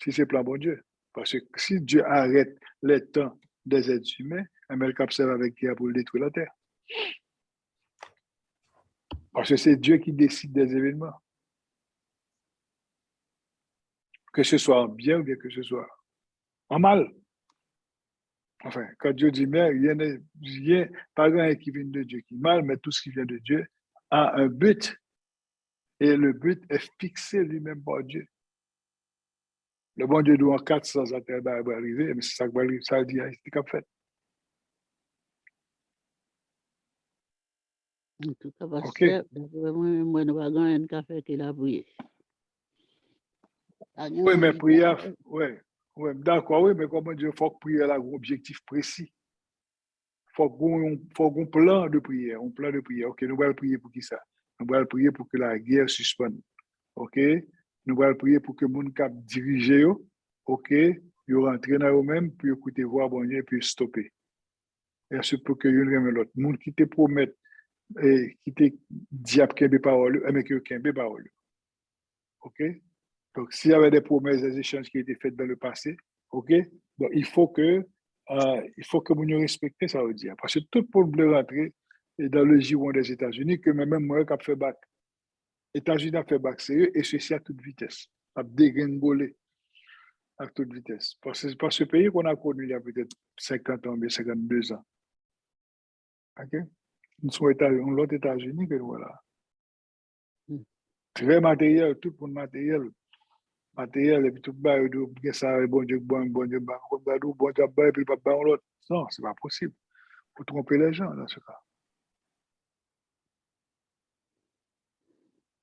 Si c'est plan bon Dieu. Parce que si Dieu arrête les temps des êtres humains, il capable avec guerre pour détruire la terre. Parce que c'est Dieu qui décide des événements. Que ce soit en bien ou bien que ce soit en mal. Enfin, quand Dieu dit mais, rien, pas rien qui vient de Dieu qui est mal, mais tout ce qui vient de Dieu a un but. Et le but est fixé lui-même par Dieu. Le bon Dieu doit en 400 ans va arriver, mais c'est ça qui va arriver, ça dit, c'est ce qu'il fait. En tout cas, parce que moi, nous avons un café qui l'a prié. Oui, mais prière, oui, d'accord, oui, mais comment Dieu faut que prière a un objectif précis. Faut un plan de prière, un plan de prière. Ok, nous allons prier pour qui ça? Nous allons prier pour que la guerre suspende. Ok, nous allons prier pour que les gens qui dirigent, ok, ils rentrent dans eux-mêmes, puis écouter voir bon Dieu, puis stopper. Et c'est pour que ils ne l'autre. Les gens qui te promettent et qui te disent qu'il y a des paroles, mais qu'il y a des paroles. Ok? Donc, s'il y avait des promesses, des échanges qui étaient faits dans le passé, ok? Donc, il faut que nous respections ça, veut dire. Parce que tout le monde veut rentrer dans le giron des États-Unis, que même moi, qui a fait bac. Les États-Unis ont fait bac sérieux, et ceci à toute vitesse. A dégringolé à toute vitesse. Parce que ce pays qu'on a connu il y a peut-être 50 ans, mais 52 ans. Ok? Nous sommes l'autre États-Unis que nous voilà. Très matériel, tout pour le matériel. Matériel, et puis tout le monde, ça, bon Dieu, bon Dieu, bon Dieu, et puis pas l'autre. Non, c'est pas possible. Il faut tromper les gens dans ce cas.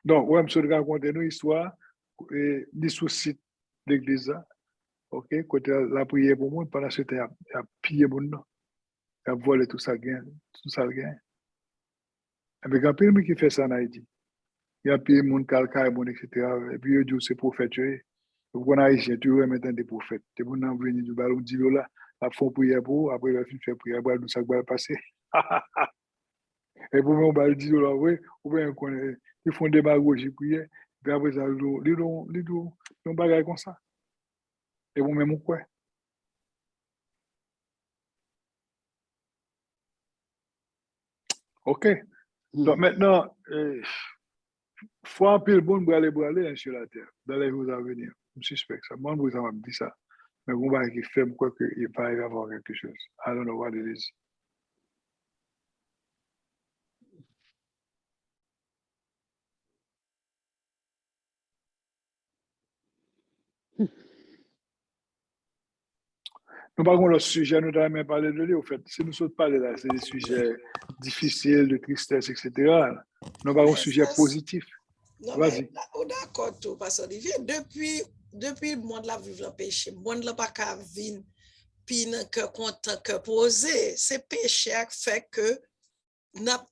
Donc, ouais, monsieur, racontez nous l'histoire des soucis de l'église. Ok, côté la prière pour moi, pendant ce temps, il a pillé mon nom. Il a volé tout ça, tout ça, gain. Et puis, quand il y a quelqu'un qui fait ça en Haïti, il y a pillé mon calcaire, etc. Et puis, il dit, c'est prophète. Vous Haïtien, tu veux mettre des prophètes. Tu veux venir du ballon de là, la font prière pour, après, il va faire prière, tout ça va passer. Et pour moi, on va dire, là, oui, ou bien, ils font des démagogie prière, puis après ça, ils ont bagage comme ça. Et vous-même, quoi? OK. Donc maintenant, faut un peu le bon pour aller sur la terre, dans les jours à venir. Je suspecte ça. Moi, vous avez dit ça. Mais vous voyez qu'il fait quoi qu'il va y avoir quelque chose. I don't know what it is. Nous parlons le sujet, nous devons même parler de lui. Au fait, si nous sommes parlés là, c'est des sujets difficiles, de tristesse, etc. Nous parlons de sujets positifs. Vas-y. D'accord, tout, parce Olivier, depuis le monde la vivre le péché, le monde la pas qu'à vivre, puis que content, que posé, c'est péché qui fait que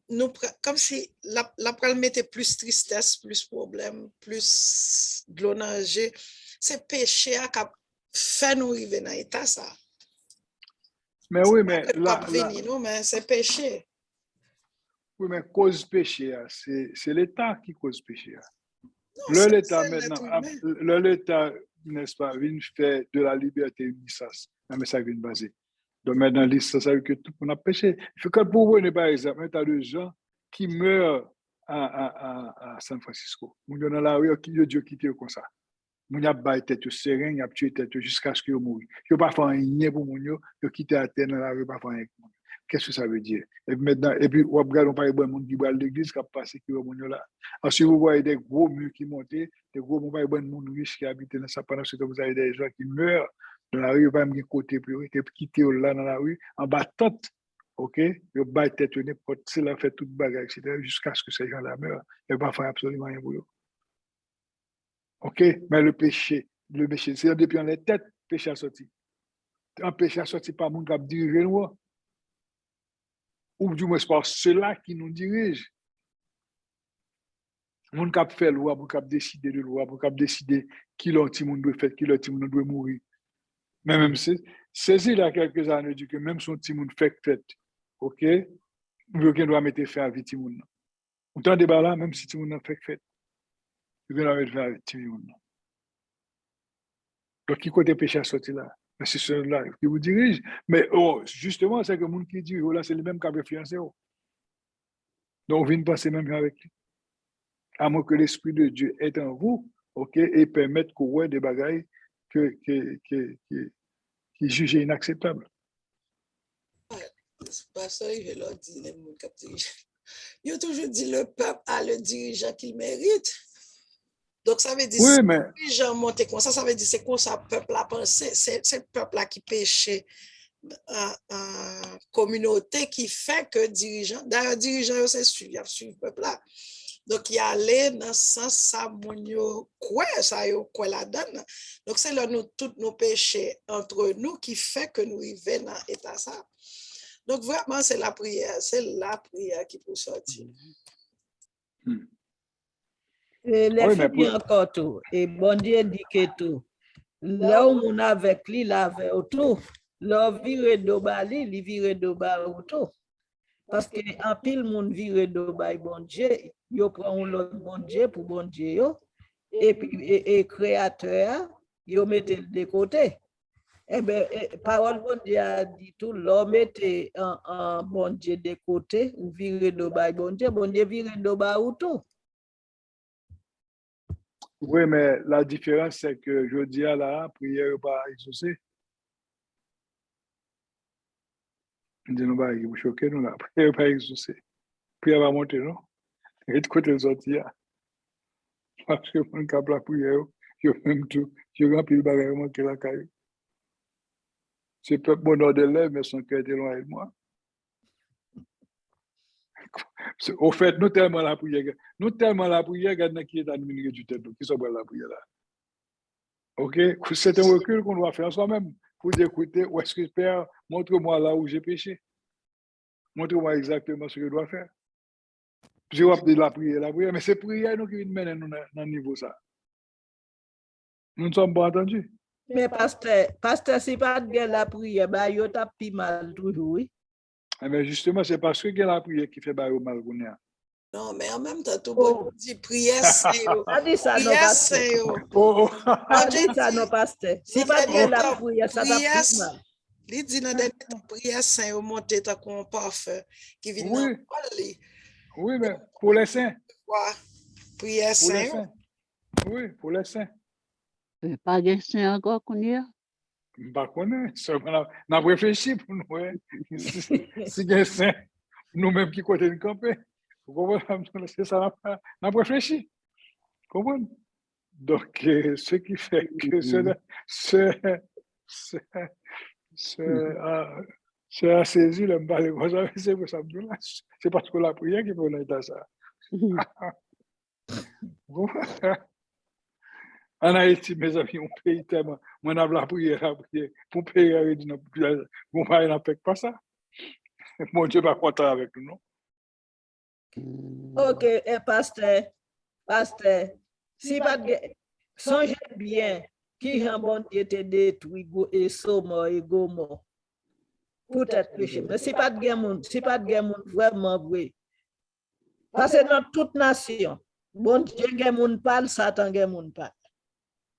nous, comme si la pral mettait plus tristesse, plus problème, plus de l'onager, c'est péché qui fait nous arriver dans l'état ça. Mais oui, mais mais c'est péché. Oui, mais cause péché, c'est l'État qui cause péché. L'État maintenant, l'État, n'est-ce pas, vient faire de la liberté une licence. Mais ça vient baser. Donc maintenant, licence, ça veut dire que tout le monde a péché. Il faut que pour vous, par exemple, tu as des gens qui meurent à San Francisco. Ils sont dans la rue, Dieu quitte comme ça. Ils ont battu tête serein, ils ont tué tête jusqu'à ce qu'ils mourent. Ils n'ont pas fait rien pour nous, ils ont quitté la terre dans la rue, pas fait rien pour nous. Qu'est-ce que ça veut dire? Et puis maintenant, on regarde, on parle de monde qui va à l'église, qui a passé, qui va là. Alors, si vous voyez des gros murs qui montent, des gros, on parle de monde riche qui habitent dans ça, pendant ce temps, vous avez des gens qui meurent Dans la rue, il va me côté pour quitter là dans la rue, en bas tente. OK? Il va tête n'importe c'est là fait toute bagarre, etc. jusqu'à ce que ces gens-là meurent. Il ne va pas faire absolument rien pour eux. OK? Mais le péché, c'est depuis en les têtes, le péché a sorti. Un péché a sorti par mon qui dirige nous. Ou du moins par ceux-là qui nous dirigent. Mon qui fait loi, mon qui décider de loi, mon qui décider qui l'autre monde doit faire, qui l'autre monde doit mourir. Mais même si, il y a quelques années, dit que même son petit monde fait, OK? Vous doit mettre fin à vie petit monde. Autant de débat là, même si petit monde fait, vous doit mettre fin à vie petit monde. Donc, qui côté péché à sortir là? Mais c'est ceux-là qui vous dirigent. Mais justement, c'est que le monde qui dit, là, c'est le même qui a influencé. Donc, on vient de passer même avec lui. À moins que l'Esprit de Dieu est en vous, OK, et permette qu'on voit des bagailles qui jugent inacceptables. Pas ça, je leur dis, il a toujours dit le peuple a le dirigeant qu'il mérite. Donc, ça veut dire, oui, si mais... le dirigeant monte comme ça veut dire c'est quoi ça, le peuple a pensé, c'est le peuple là qui péchait en communauté qui fait que dirigeant, d'ailleurs, dirigeant, c'est suivre le peuple là. Donc, il y a allé dans le sens ça, quoi la donne. Donc, c'est là tous nos péchés entre nous qui fait que nous arrivons dans l'état ça. Donc, vraiment, c'est la prière qui peut sortir. Et les filles encore tout. Et bon Dieu dit que tout. Là où on a avec lui, là avec autour, là vire de bali, il vire de bas autour. Parce que en pile monde vire de bas bon Dieu, yo prend l'autre bon Dieu pour bon Dieu yo, et puis et créateur, yo mettez de côté. Eh bien, parole bon Dieu a dit tout, l'homme était en bon Dieu de côté, ou vire de bas bon Dieu vire de bas autour. Oui, mais la différence, c'est que je dis à la prière n'est pas exaucée. Je dis, non, vous choquez, nous, la prière n'est pas exaucée. La prière va monter, non? Et de côté, sortir. Parce que mon cap la prière, je même tout, je remplis le bagage, manquer la caille. C'est peu bonheur de lèvres, mais son cœur est loin de moi. Au fait, nous tellement la prière, regarde qui est administré du tête, qui sont la prière là. OK? C'est un recul qu'on doit faire soi-même pour dire, écoutez, où est-ce que Père, montre-moi là où j'ai péché. Montre-moi exactement ce que je dois faire. Je vais appeler la prière, mais c'est prière nous qui nous mène dans le niveau ça. Nous ne sommes pas entendus. Mais pasteur, si pas de la prière, bah, il tape plus mal toujours, oui. Mais justement, c'est parce que la prière qui fait mal. Non, mais en même temps, tout le monde dit prière, c'est eux. Prière, c'est eux. Dit ça, non, pasteur. Si pas de la prière, ça tape plus mal. Il dit dans des prières saintes, au monter ta qu'on parfait qui vient dans le Oui, mais pour les saints. Quoi? Prière sainte. Oui, pour les saints. Pas de saint encore qu'on y a? Pas qu'on est. On a réfléchi pour nous. Si il y a saint, nous-mêmes qui côté de camper. Vous comprenez? C'est ça, on a réfléchi. Vous comprenez? Donc, ce qui fait que c'est à saisir le mal. C'est parce que la prière qui peut l'aider à ça. En Haïti, mes amis, on paye tellement. On a la prière pour payer. Mon père n'a pas ça. Mon Dieu va content avec nous, non? OK, pasteur, si pas songez bien qui a bon Dieu te détruit et Sodome et Gomorrhe. Peut-être péché, mais si pas de guerre, vraiment vrai. Parce que dans toute nation, bon Dieu guerre moun parle, Satan guerre moun parle.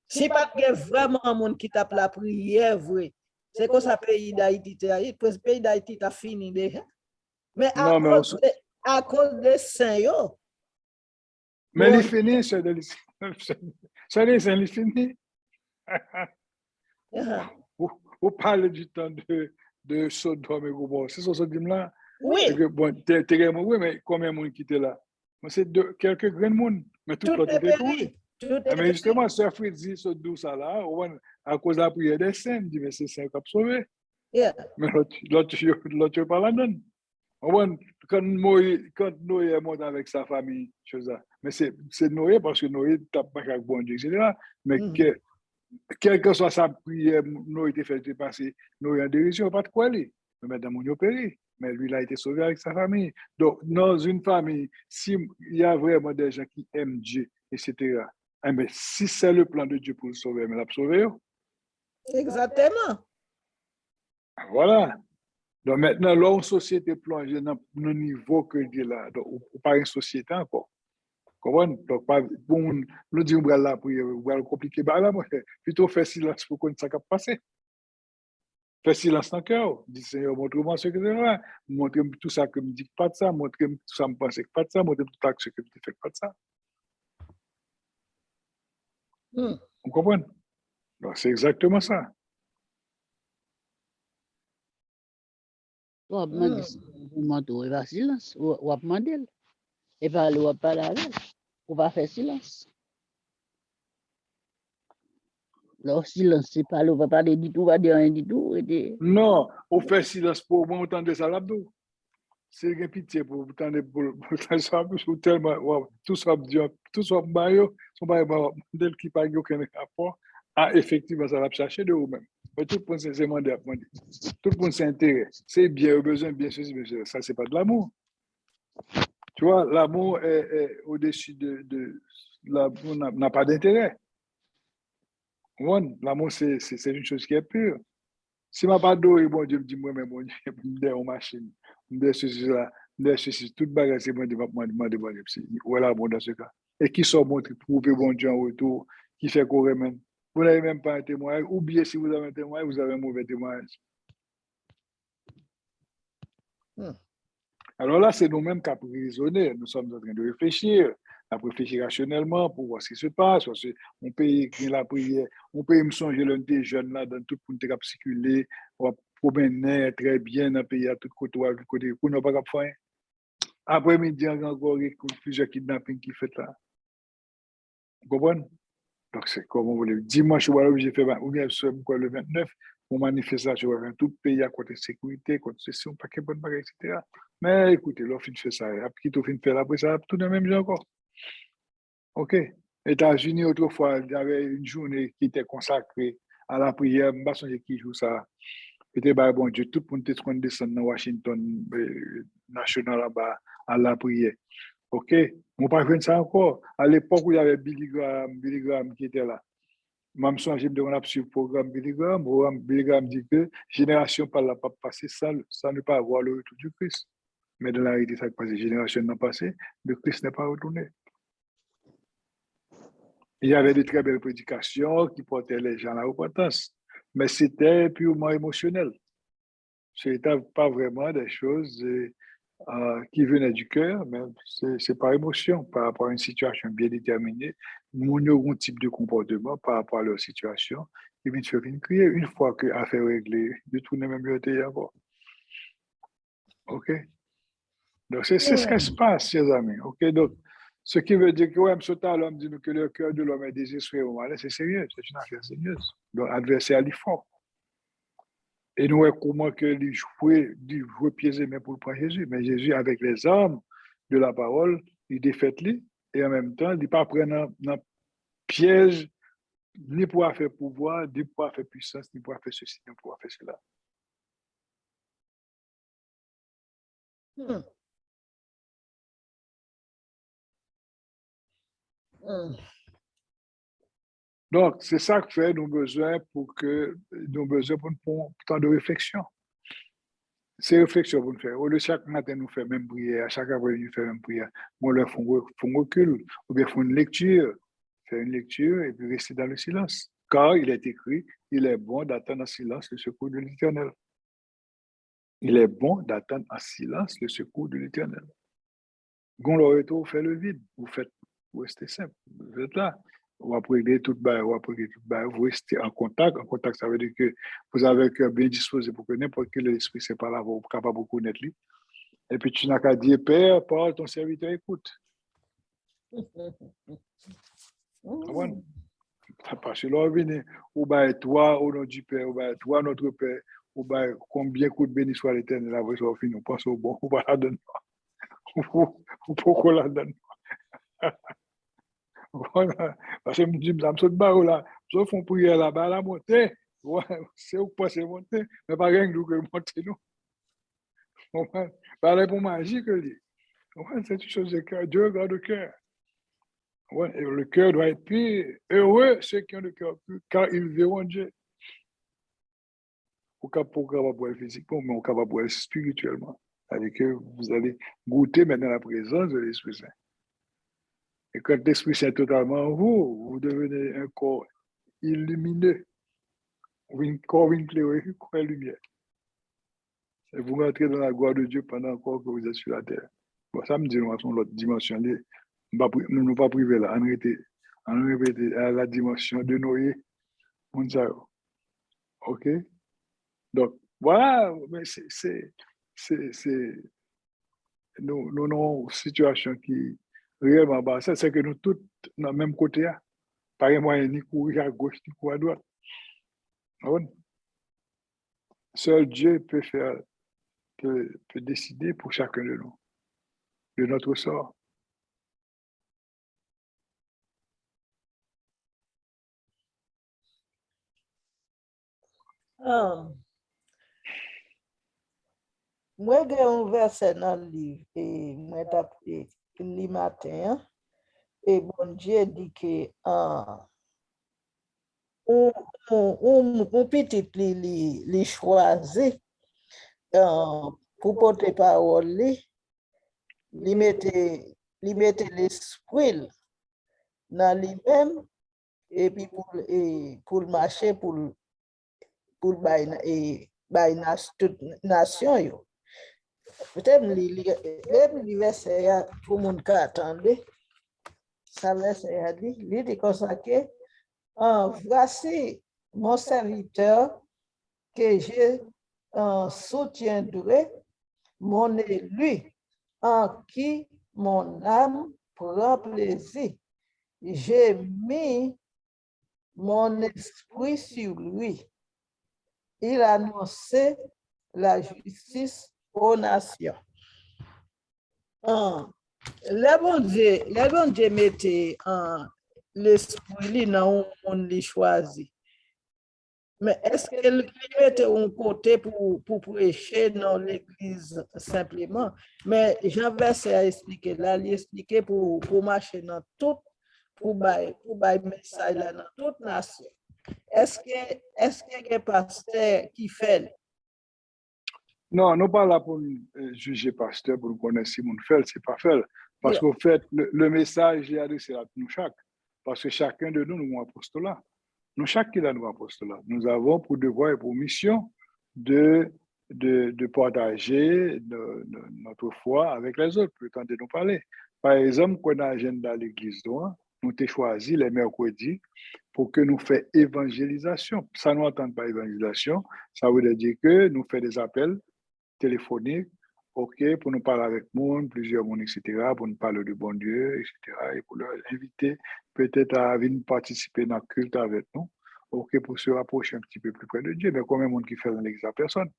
Si pas de guerre vraiment monde qui tape la prière vrai, c'est que ça pays d'Haïti, pays d'Haïti a fini déjà. Mais à cause des saints, yo. Mais il finit, c'est les saints, il finit. Vous parlez du temps de Sodome et Gomorrhe. C'est ce là. Oui. Bon, oui, mais combien de monde qui était là? C'est quelques grands monde, mais tout le monde était tout. Mais justement, Sœur Fritz dit ce doux ça là, à cause de la prière des saints, dit, mais c'est saint qui a sauvé. Yeah. Mais l'autre pas la donne. Quand Noé est monté avec sa famille, chose là. Mais c'est Noé parce que Noé tape pas avec bon Dieu, etc. Mais quelle que soit sa prière, Noé était fait passer, Noé en dérision, pas de quoi aller. Mais maintenant, mon péri. Mais lui, il a été sauvé avec sa famille. Donc, dans une famille, s'il y a vraiment des gens qui aiment Dieu, etc., eh bien, si c'est le plan de Dieu pour le sauver, mais l'a sauvé. Exactement. Voilà. Donc maintenant, là, une société plongée dans le niveau que Dieu là, donc pas une société encore. Comprenez? Donc, pas, bon, nous disons là pour compliquer, bah là, plutôt faire silence pour qu'on ne s'en passer. Faire silence dans le cœur. Dis Seigneur, montre-moi ce que c'est là. Montre-moi tout ça que me dit pas de ça. Montre-moi tout ça me pense que pas de ça. Montre-moi tout ça que me fait pas de ça. Vous comprenez? Donc, c'est exactement ça. Ou ap mande ou va silence, ou ap mande et parler ou ap parler avec, ou va faire silence. Là, silence, c'est parler, ou va parler du tout, va dire rien du tout. Non, on fait silence pour moi, entendre ça là-dedans. C'est une pitié pour entendre ça, tellement, wow, tout ça, maillot, son maillot, modèle qui n'a aucun rapport, effectivement, ça va chercher de vous-même. Mais tout le monde s'est demandé, tout le monde s'intéresse. C'est bien, au besoin, bien ceci, bien cela. Ça, c'est pas de l'amour. Tu vois, l'amour est au-dessus de l'amour n'a pas d'intérêt. L'amour, c'est une chose qui est pure. Si je ne pas d'eau, bon Dieu me dit, moi, mais bon Dieu, je me en machine, je me ceci, là, je ceci, toute bagarre, c'est moi qui vais demander, bon Dieu, voilà, bon, dans ce cas. Et qui sont montrés, prouver bon Dieu en retour, qui fait qu'on remède. Vous n'avez même pas un témoignage. Oubliez si vous avez un témoignage, vous avez un mauvais témoignage. Alors là, c'est nous-mêmes qui avons raisonné. Nous sommes en train de réfléchir, à réfléchir rationnellement pour voir ce qui se passe. Parce qu'on peut la prière, on peut me songer l'un des jeunes là, dans tout le monde qui a circulé, on va promener très bien dans le pays à tout côté, pour ne pas faire. Après-midi, il y a encore plusieurs kidnappings qui fait là. Vous comprenez? Donc, c'est comme vous voulez. Dimanche, j'ai fait, ou bien le 29, pour manifestation, tout le pays à côté de sécurité, côté de ceci, on paquet de bonnes bagages, etc. Mais écoutez, l'offre fait ça, après tout fin fait après ça, tout le même jour encore. OK. États-Unis, autrefois, il y avait une journée qui était consacrée à la prière, je ne sais pas qui joue ça. C'était bon Dieu, tout le monde était descendre dans Washington National là-bas à la prière. OK? On ne parle pas de ça encore. À l'époque où il y avait Billy Graham qui était là. Même si j'ai on a sur le programme Billy Graham dit que génération par la pas passer ça ne pas avoir le retour du Christ. Mais dans la réalité, ça passe génération n'a passé, le Christ n'est pas retourné. Il y avait de très belles prédications qui portaient les gens à la repentance, mais c'était purement émotionnel. Ce n'était pas vraiment des choses qui venaient du cœur, mais c'est par émotion, par rapport à une situation bien déterminée, un type de comportement par rapport à leur situation, et bien faire une prière. Une fois que l'affaire est réglée, de tout n'est même mieux encore. OK? Donc, c'est ce qui se passe, chers amis. OK? Donc, ce qui veut dire que, ouais, l'homme dit que le cœur de l'homme est désespéré, c'est sérieux, c'est une affaire sérieuse. Donc, l'adversaire est fort. Et nous, comment que les jouer pieds et mains pour prendre Jésus. Mais Jésus, avec les armes de la parole, il défaite lui, et en même temps, il ne pas prendre un piège, ni pour faire pouvoir, ni pour faire puissance, ni pour faire ceci, ni pour faire cela. Donc, c'est ça que fait nous besoin pour temps de réflexion. C'est réflexion pour nous faire. Au lieu de chaque matin, nous faire même prière, chaque après-midi, nous faire même prière. On leur font recul, ou bien font une lecture, faire une lecture et puis rester dans le silence. Car il est écrit, il est bon d'attendre en silence le secours de l'Éternel. Il est bon d'attendre en silence le secours de l'Éternel. Quand le retour fait le vide, vous restez simple. Vous êtes là. On va régler tout bas, vous restez en contact. En contact, ça veut dire que vous avez un cœur bien disposé pour que n'importe quel esprit, c'est pas là, vous êtes capable de connaître lui. Et puis tu n'as qu'à dire, Père, parle, ton serviteur écoute. Parce que là, venez, ou bien toi, au nom du Père, ou bien toi, notre Père, ou bien combien coûte béni soit l'Éternel, après ça, on finit, on pense au bon, ou pas la donne, ou pourquoi la donne. Voilà. Parce que je me dis, ça me saute bas là, je fais une prière là-bas, la montée, ouais, c'est où passer monter, mais pas rien que monter, non. Pas pour magie que lui. Ouais, c'est une chose de cœur, Dieu regarde le cœur. Ouais, et le cœur doit être pur. Heureux ceux qui ont le cœur pur, car ils verront Dieu. Au cas pour capable physiquement, mais au capable spirituellement. C'est-à-dire que vous allez goûter maintenant la présence de l'Esprit Saint. Et quand l'Esprit Saint est totalement en vous, vous devenez un corps illumineux, un corps éclairé, un corps lumière. Et vous rentrez dans la gloire de Dieu pendant encore que vous êtes sur la terre. Bon, ça me dit, nous avons l'autre dimension. Nous ne nous pas priver là. On répète à la dimension de Noé. OK? Donc, voilà, mais nous avons une situation qui réellement basse. C'est que nous tous, dans le même côté, pas de moyen ni courir à gauche, ni courir à droite. Seul Dieu peut décider pour chacun de nous, de notre sort. Moi, j'ai un verset dans le livre et moi, j'ai le matin, et bon Dieu dit que on petit les choisi pour porter parole, il mettait l'esprit dans lui-même et puis pour marcher pour toute nation yo. Peut-être le verset tout le monde attendait. Ça verset a dit, il dit comme ça que voici mon serviteur que je soutiendrai, mon élu en qui mon âme prend plaisir. J'ai mis mon esprit sur lui. Il annonçait la justice aux nations. Le bon Dieu mettait l'esprit dans le monde choisi. Mais est-ce qu'elle mettait un côté pour prêcher dans l'église simplement? Mais Jean Verset a expliqué là, il expliqué pour marcher dans tout, pour bailler message là dans toute nation. Est-ce qu'il y a un pasteur qui fait? Non, nous pas là pour juger pasteur, pour nous connaître si nous fait, c'est pas fait. Parce qu'au fait, le message est adressé à nous chaque. Parce que chacun de nous, nous avons un apostolat. Nous, chacun a un apostolat. Nous avons pour devoir et pour mission de partager notre foi avec les autres, pour tenter de nous parler. Par exemple, quand on a l'agenda de l'église, nous avons choisi les mercredis pour que nous fassions évangélisation. Ça, nous n'entend pas évangélisation. Ça veut dire que nous faisons des appels téléphoniques, OK, pour nous parler avec monde, plusieurs monde, etc., pour nous parler du bon Dieu, etc., et pour leur inviter peut-être à venir participer dans le culte avec nous, OK, pour se rapprocher un petit peu plus près de Dieu. Mais combien de monde qui fait dans l'église à personne?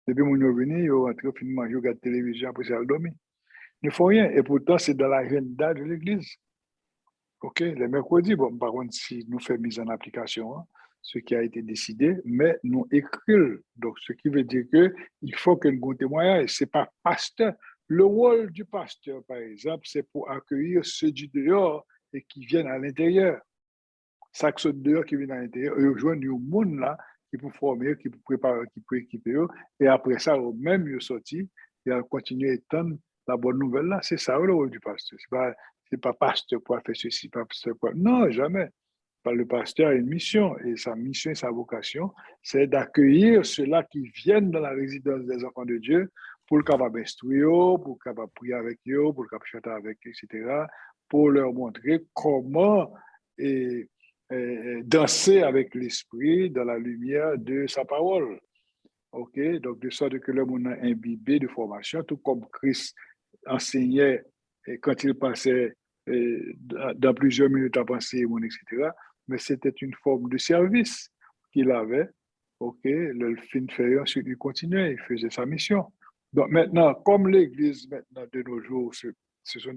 Depuis mon est venu, ils rentrent finalement, ils regardent la télévision, après ça, ils dorment. Ils ne font rien. Et pourtant, c'est dans l'agenda de l'église. OK, les mercredis, bon, par contre, si nous faisons mise en application, ce qui a été décidé, mais nous écrivons. Donc, ce qui veut dire qu'il faut que nous témoignons. Ce n'est pas pasteur. Le rôle du pasteur, par exemple, c'est pour accueillir ceux du dehors et qui viennent à l'intérieur. Chaque ceux dehors qui viennent à l'intérieur, ils rejoignent le monde là, qui peut former, qui peut préparer, qui peut équiper. Et après ça, même ils sont sortis, et à continuer à étendre la bonne nouvelle là. C'est ça le rôle du pasteur. C'est pas pasteur pour faire ceci, pas pasteur pour... Non, jamais. Le pasteur a une mission, et sa mission et sa vocation, c'est d'accueillir ceux-là qui viennent dans la résidence des enfants de Dieu pour le capable instruire, pour le capable prier avec eux, pour le capable chanter avec eux, etc., pour leur montrer comment danser avec l'esprit dans la lumière de sa parole. OK? Donc, de sorte que le monde a imbibé de formation, tout comme Christ enseignait et quand il passait dans plusieurs minutes à penser, etc. mais c'était une forme de service qu'il avait. OK, le fin fait, ensuite il continuait, il faisait sa mission. Donc maintenant, comme l'Église maintenant de nos jours, ce sont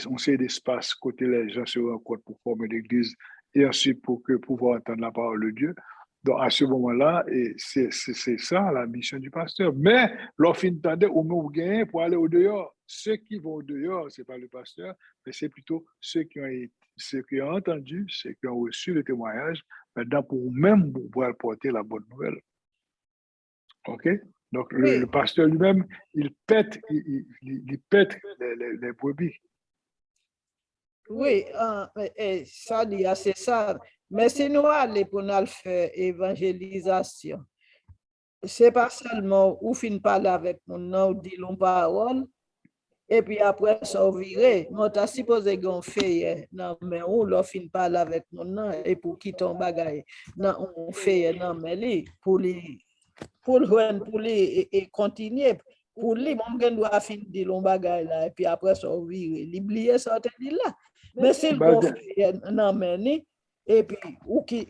on sait d'espaces côté les gens se rencontrent pour former l'Église et ensuite pour pouvoir entendre la parole de Dieu. Donc à ce moment-là, c'est ça la mission du pasteur. Mais l'offre intendait au nous gagner pour aller au dehors. Ceux qui vont au dehors, c'est pas le pasteur, mais c'est plutôt ceux qui ont entendu, ceux qui ont reçu le témoignage, maintenant pour même pouvoir porter la bonne nouvelle. OK? Donc, le pasteur lui-même, il pète les brebis. Oui, ça dit c'est ça. Mais si nous allons pour nous faire évangélisation, c'est pas seulement où fin parler avec mon nom, dit l'on parole, et puis après ça virer. Moi, t'as supposé qu'on fait, non, mais on l'a fin parler avec mon nom, et pour qui ton bagaille, non, on fait, non, mais lui, pour lui, et continuer. Pour lui, mon gars doit finir de l'on bagaille là, et puis après ça virer. L'oublier ça, te dit là. Mais si le bon fait, non, mais et puis, ou qui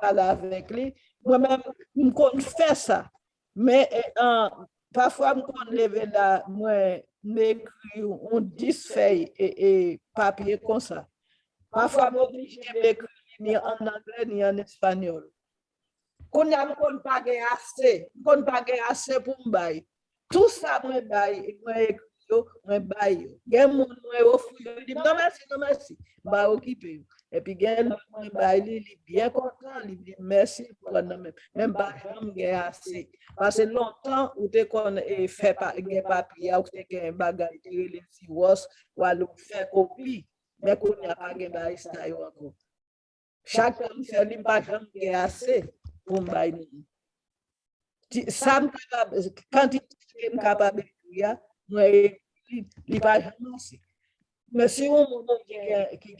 parle avec lui, moi-même, je compte faire ça. Mais parfois, je compte lever là, moi, m'écris, on 10 feuilles et papier comme ça. Parfois, je m'oblige à m'écrire ni en anglais ni en espagnol. Qu'on n'a pas assez pour me tout ça, moi, moi, bail. Gen moun moi offrir, dit non merci, bah occupé. Et puis gen moi bail, il bien content, il dit merci pour même pas jamais assez. Parce que longtemps ou te qu'on fait pas gen papier ou te gen bagage de les siwos ou alors faire copie, mais qu'on n'a pas gen bail ça encore. Chaque homme fait lui pas jamais assez pour me bail. Ça quand il est capable il pas jamais. Mais si on qui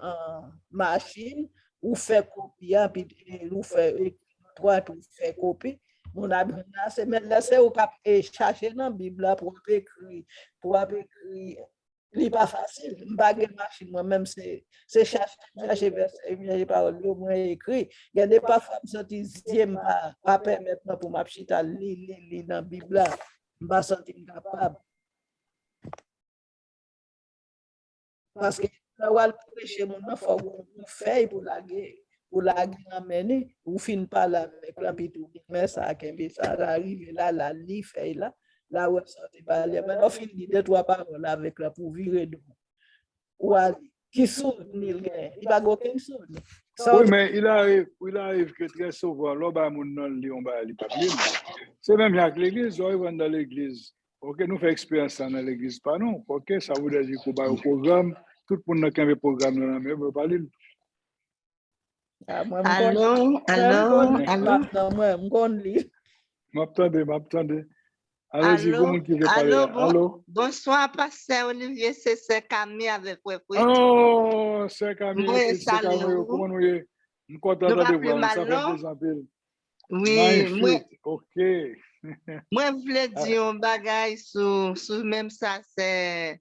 en machine ou fait copier puis ou fait droit ou fait copie on a c'est mais là c'est au cap et chercher dans Bible pour écrire il pas facile bague machine moi même c'est chercher verset les paroles au moins écrit il y a des parfois me sentir dixième pas permettre pour ma petite lire dans Bible pas sentir capable. Parce que quand on prêche, il faut faire pour la amener, ou fin pas avec la pitou, mais ça arrive là, la lit fait là où ça te va aller. Mais on finit deux, trois paroles avec la pour virer de ou qui sonne, il va aucun sonne. Oui, mais il arrive que très souvent, là, c'est même avec l'église, on va dans l'église. OK, nous faisons expérience dans l'église, pas non. OK, ça veut dire qu'on va au programme, tout le monde qui a un programme dans la main, on va parler. Allô. M'attendez. Allez-y, comment qui veut parler? Allô. Bonsoir, pasteur Olivier, c'est Camille avec vous. Oh, c'est Camille. Oui, salut. Comment nous y? Nous content de voir, ça fait des appels. Oui, moi. OK. Moi, je voulais dire un bagage sur même ça, c'est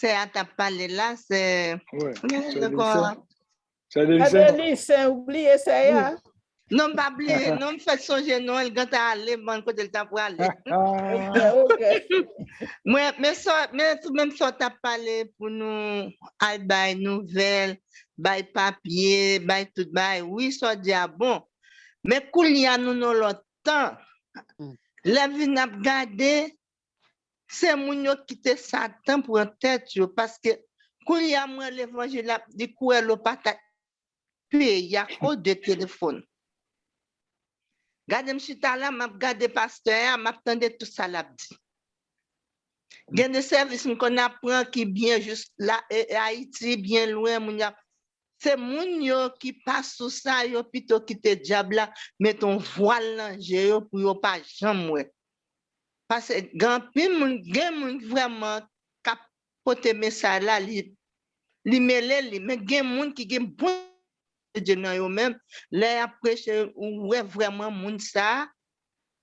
à ta parler là, c'est... Ouais, c'est Délicien, oubliez ça, non, pas oublier, non, me fait songer, non, il va aller, bon, côté le temps pour aller. OK. Mais tout même ça, tu as parlé pour nous, bail nouvelles, bail papier, bail tout, bail, oui, ça dit bon. Mais quand il y a nous longtemps, la vie n'a pas gardé, c'est mon qui te Satan pour en tête, parce que quand il y a moi l'évangile, du coup, elle n'a pas puis il y a code de téléphone. Gardez, je suis là, je regarde pasteur, je m'attendais tout ça là. Il y a des services qu'on apprend qui bien juste là, Haïti, bien loin. C'est mon qui passe sur ça, yo plutôt qui te diable là, met ton voile là, pour yo pas jamais. Parce que grand moun vraiment capote message là, li mêlé, mais gen moun qui gen bon de nan yo même, là après ou vraiment moun ça,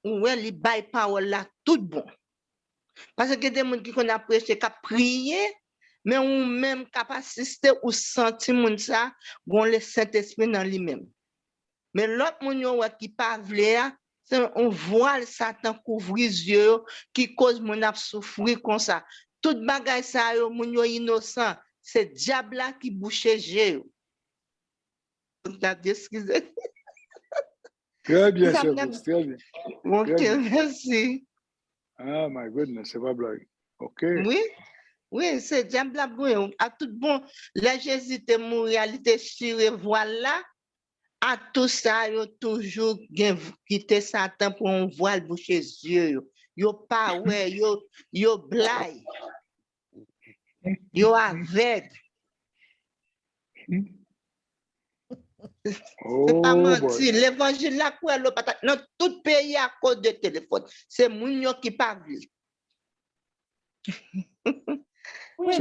ou li bay parole là tout bon. Parce que des moun qui qu'on a prêché, qui prier, mais ou même capacité ou sentir moun ça, gon le Saint-Esprit dans lui-même. Mais l'autre moun yo qui pas vle, c'est on voile Satan couvrir yeux qui cause moun ap souffrir comme ça. Tout bagay ça yo moun yo innocent, c'est diable là qui bouche yeux. Excusez. Très bien, chef, très bien. Ok, merci. Ah, my goodness, c'est pas blague. Ok. Oui, c'est diable là, à tout bon, là Jésus était mort, réalité sur voilà. À tout ça, yo toujours quitté Satan pour on voile boucher les yeux. Yo pas ouais, yo blague. Yo aveugle. C'est pas mentir. L'évangile là, quoi, dans tout pays à cause de téléphone. C'est moun yo qui pas vu. Oui,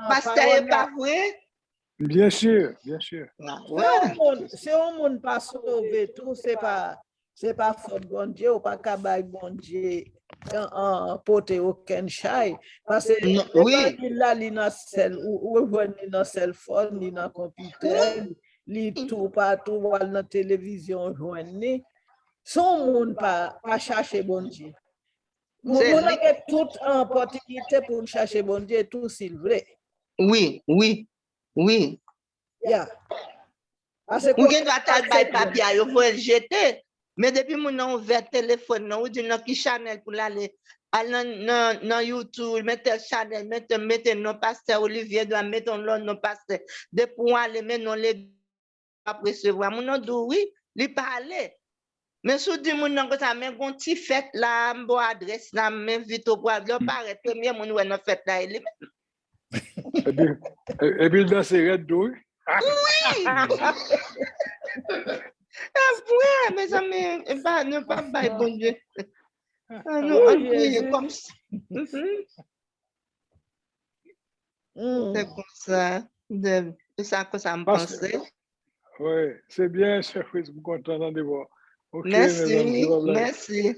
pasteur est pas vrai? Bien sûr, bien sûr. Si on monde pas sauvé tout, c'est pas faute bon Dieu ou pas cabay bon Dieu en porter aucun chai parce que il là li dans cell ou ni dans cell phone ni dans computer li tout partout ou dans télévision joindre son monde pas chercher bon Dieu. Mon a toute opportunité pour chercher bon Dieu tout s'il vrai. Oui. Yeah. Ou gen doit tal bay papier, yo faut le jeter. Mais depuis mon a ouvert téléphone, non, ou dit non qui Chanel pour aller dans YouTube, mettre Chanel, mettre non pasteur Olivier doit mettre non pasteur. Depuis pour aller mais non les pas recevoir. Mon non dit oui, li parler. Mais sous dit mon non que ça mais gon ti fête là, bon adresse là, même vite au bois, là paraît premier mon ouais non fête là il Et puis dans ces raids d'eau. Oui! Ouais, mes amis, ne pas bailler bon Dieu. Non, comme ça. C'est comme ça. C'est ça que ça me pensait. Oui, c'est bien, chef, je suis content de voir. Okay, merci.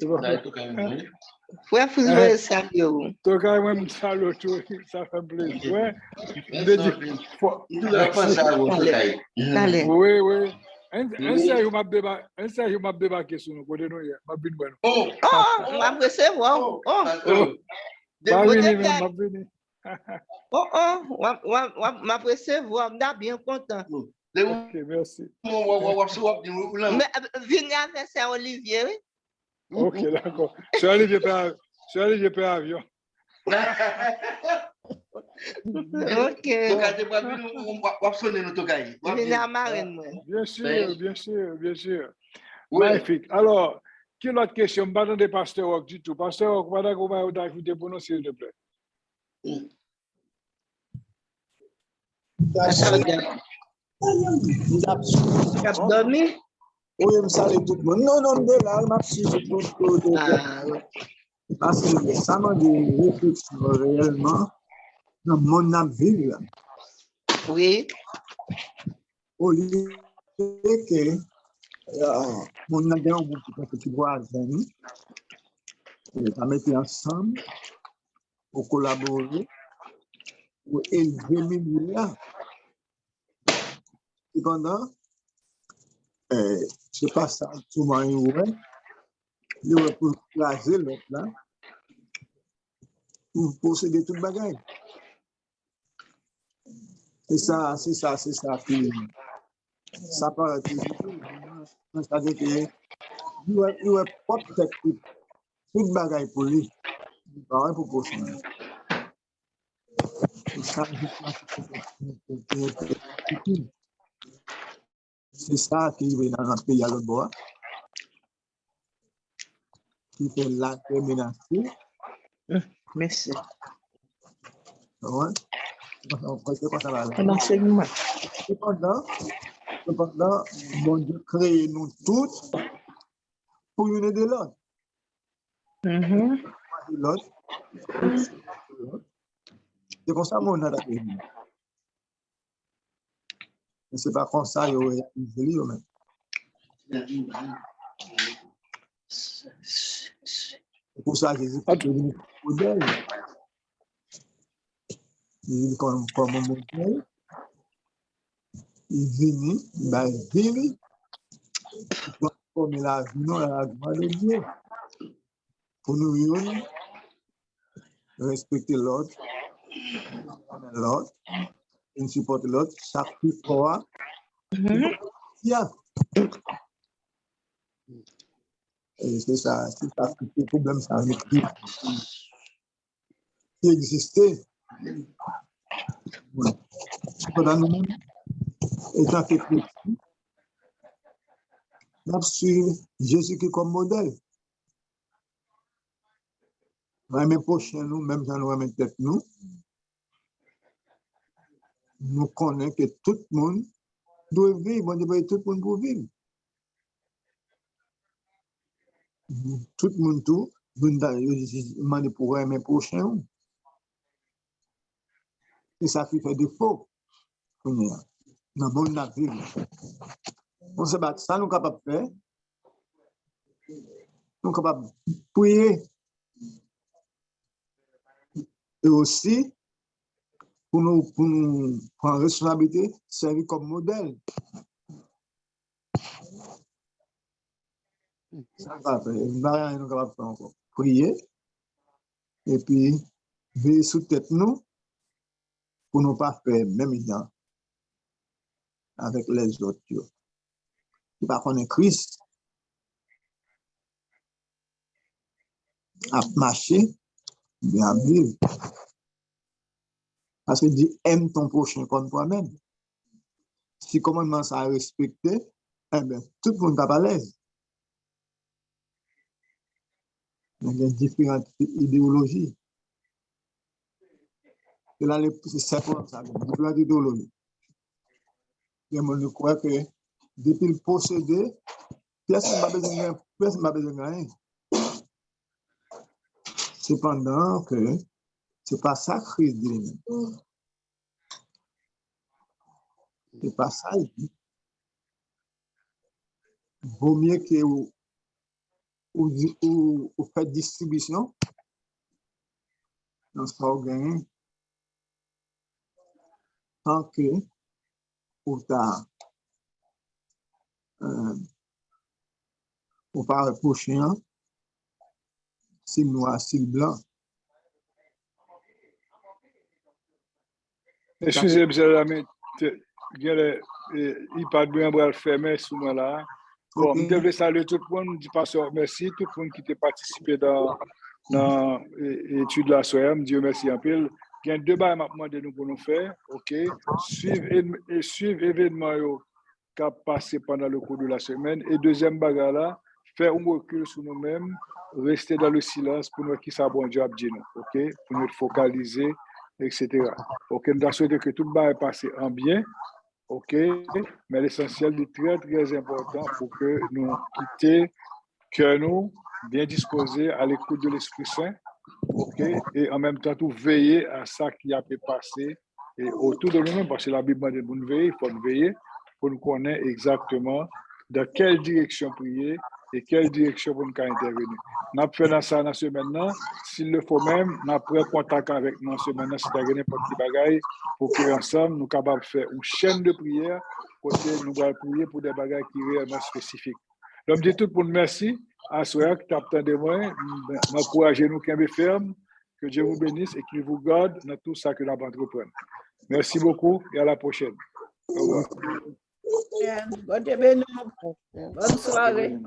Frère Fouzoé, salut. Donc, moi, salut, ça fait plaisir. Allez. Oui. Un sérieux m'a débarqué sur nous, côté nous, m'a bien bon. Oh, m'a recevoir. M'a recevoir, m'a bien content. Ok, merci. Mais venez avec ça, Olivier, oui? Ok, d'accord. Je suis allé j'ai avion. Ok. Bien sûr. Magnifique. Alors, quelle autre question? Pas de pasteur Rock du tout. Pasteur Rock, voilà comment vous ajouter pour nous, s'il te plaît. Dormi? Oui, je salue tout le monde. Non, de là, merci beaucoup. Parce que ça m'a dit réflexion réellement dans mon avis. Oui. Au lieu que mon avis, on peut voisin, on mettre ensemble pour collaborer, pour élever le milieu là. Cependant, c'est pas ça, tout le monde, il va pour placer l'autre là, pour posséder toute bagaille. C'est ça qui ça paraît toujours. C'est-à-dire que il va pas toute bagaille pour lui, pas pour posséder. C'est ça qui est dans un pays à l'autre bord, qui fait la termination. Merci. Ouais. Cependant, bon Dieu crée nous tous pour une de l'autre. C'est comme ça qu'on a la vie. Mais c'est pas comme ça, il y aurait une vie. C'est pour ça que Jésus est venu modèle. il comme un modèle, il vient, il vient, comme la vie, non, la gloire de Dieu. Pour nous réunir, respecter l'autre, et supporter l'autre, chaque fois, et c'est ça le problème, ça qui existait. Cependant, nous-mêmes, étant que petits, nous suivons Jésus-Christ comme modèle. Même prochain, nous, même dans nous, même tête, nous connaissons que tout le monde doit vivre, on doit tout le monde pour vivre. Tout le monde, tout, demande pour aimer prochain. C'est ça qui fait défaut. Dans le monde de la vie. On se bat, ça nous sommes capables de faire. Nous sommes capables de prier. Et aussi, pour nous prendre responsabilité, servir comme modèle. Ça va faire. Nous sommes capables de faire encore. Prier. Et puis, veiller sous tête nous pour ne pas faire même temps avec les autres. Qui va connaître Christ à marcher, bien vivre. Parce que dit aime ton prochain comme toi-même. Si commandement ça a respecté, eh bien, tout le monde est à l'aise. Il y a différentes idéologies. Et là, c'est comme ça, différentes idéologies. Et moi, je crois que depuis le posséder, personne n'a besoin de rien. Cependant que ce n'est pas ça que Christ dit. Ce n'est pas ça. Il vaut mieux que vous faites distribution dans ce qu'on gagne tant que vous pas reprocher s'il noir, s'il blanc. Excusez-moi, mais il parle bien pour le fermer sous moi là. Bon, je veux saluer tout le monde, je dis pasteur merci, tout le monde qui a participé dans l'étude de la soirée, Dieu merci un peu. Il y a deux bails maintenant de nous pour nous faire, ok? Suivre l'événement qui a passé pendant le cours de la semaine. Et deuxième bagarre là, faire un recul sur nous-mêmes, rester dans le silence pour nous qui ça bon Dieu a dit nous, ok? Pour nous focaliser, etc. Ok, nous souhaitons que tout le bail passe en bien. OK, mais l'essentiel est très, très important pour que nous quittions, que nous bien disposés à l'écoute de l'Esprit Saint, OK, et en même temps, tout veiller à ça qui a pu passer et autour de nous-mêmes, parce que la Bible dit pour nous veiller, il faut nous veiller pour nous connaître exactement dans quelle direction prier et quelle direction pour nous intervenir. Nous avons fait dans ça dans ce maintenant, s'il le faut même, nous avons contact avec nous ce maintenant, si nous avons n'importe quel bagaille, pour qu'ensemble, nous sommes capables de faire une chaîne de prière pour que nous allons prier pour des bagailles qui sont réellement spécifiques. Donc, je dis tout pour nous merci. À ce moment que tu as de moi, encouragez-nous qui est ferme, que Dieu vous bénisse et qu'il vous garde dans tout ça que nous avons entrepris. Merci beaucoup et à la prochaine. Au revoir. Bonne soirée.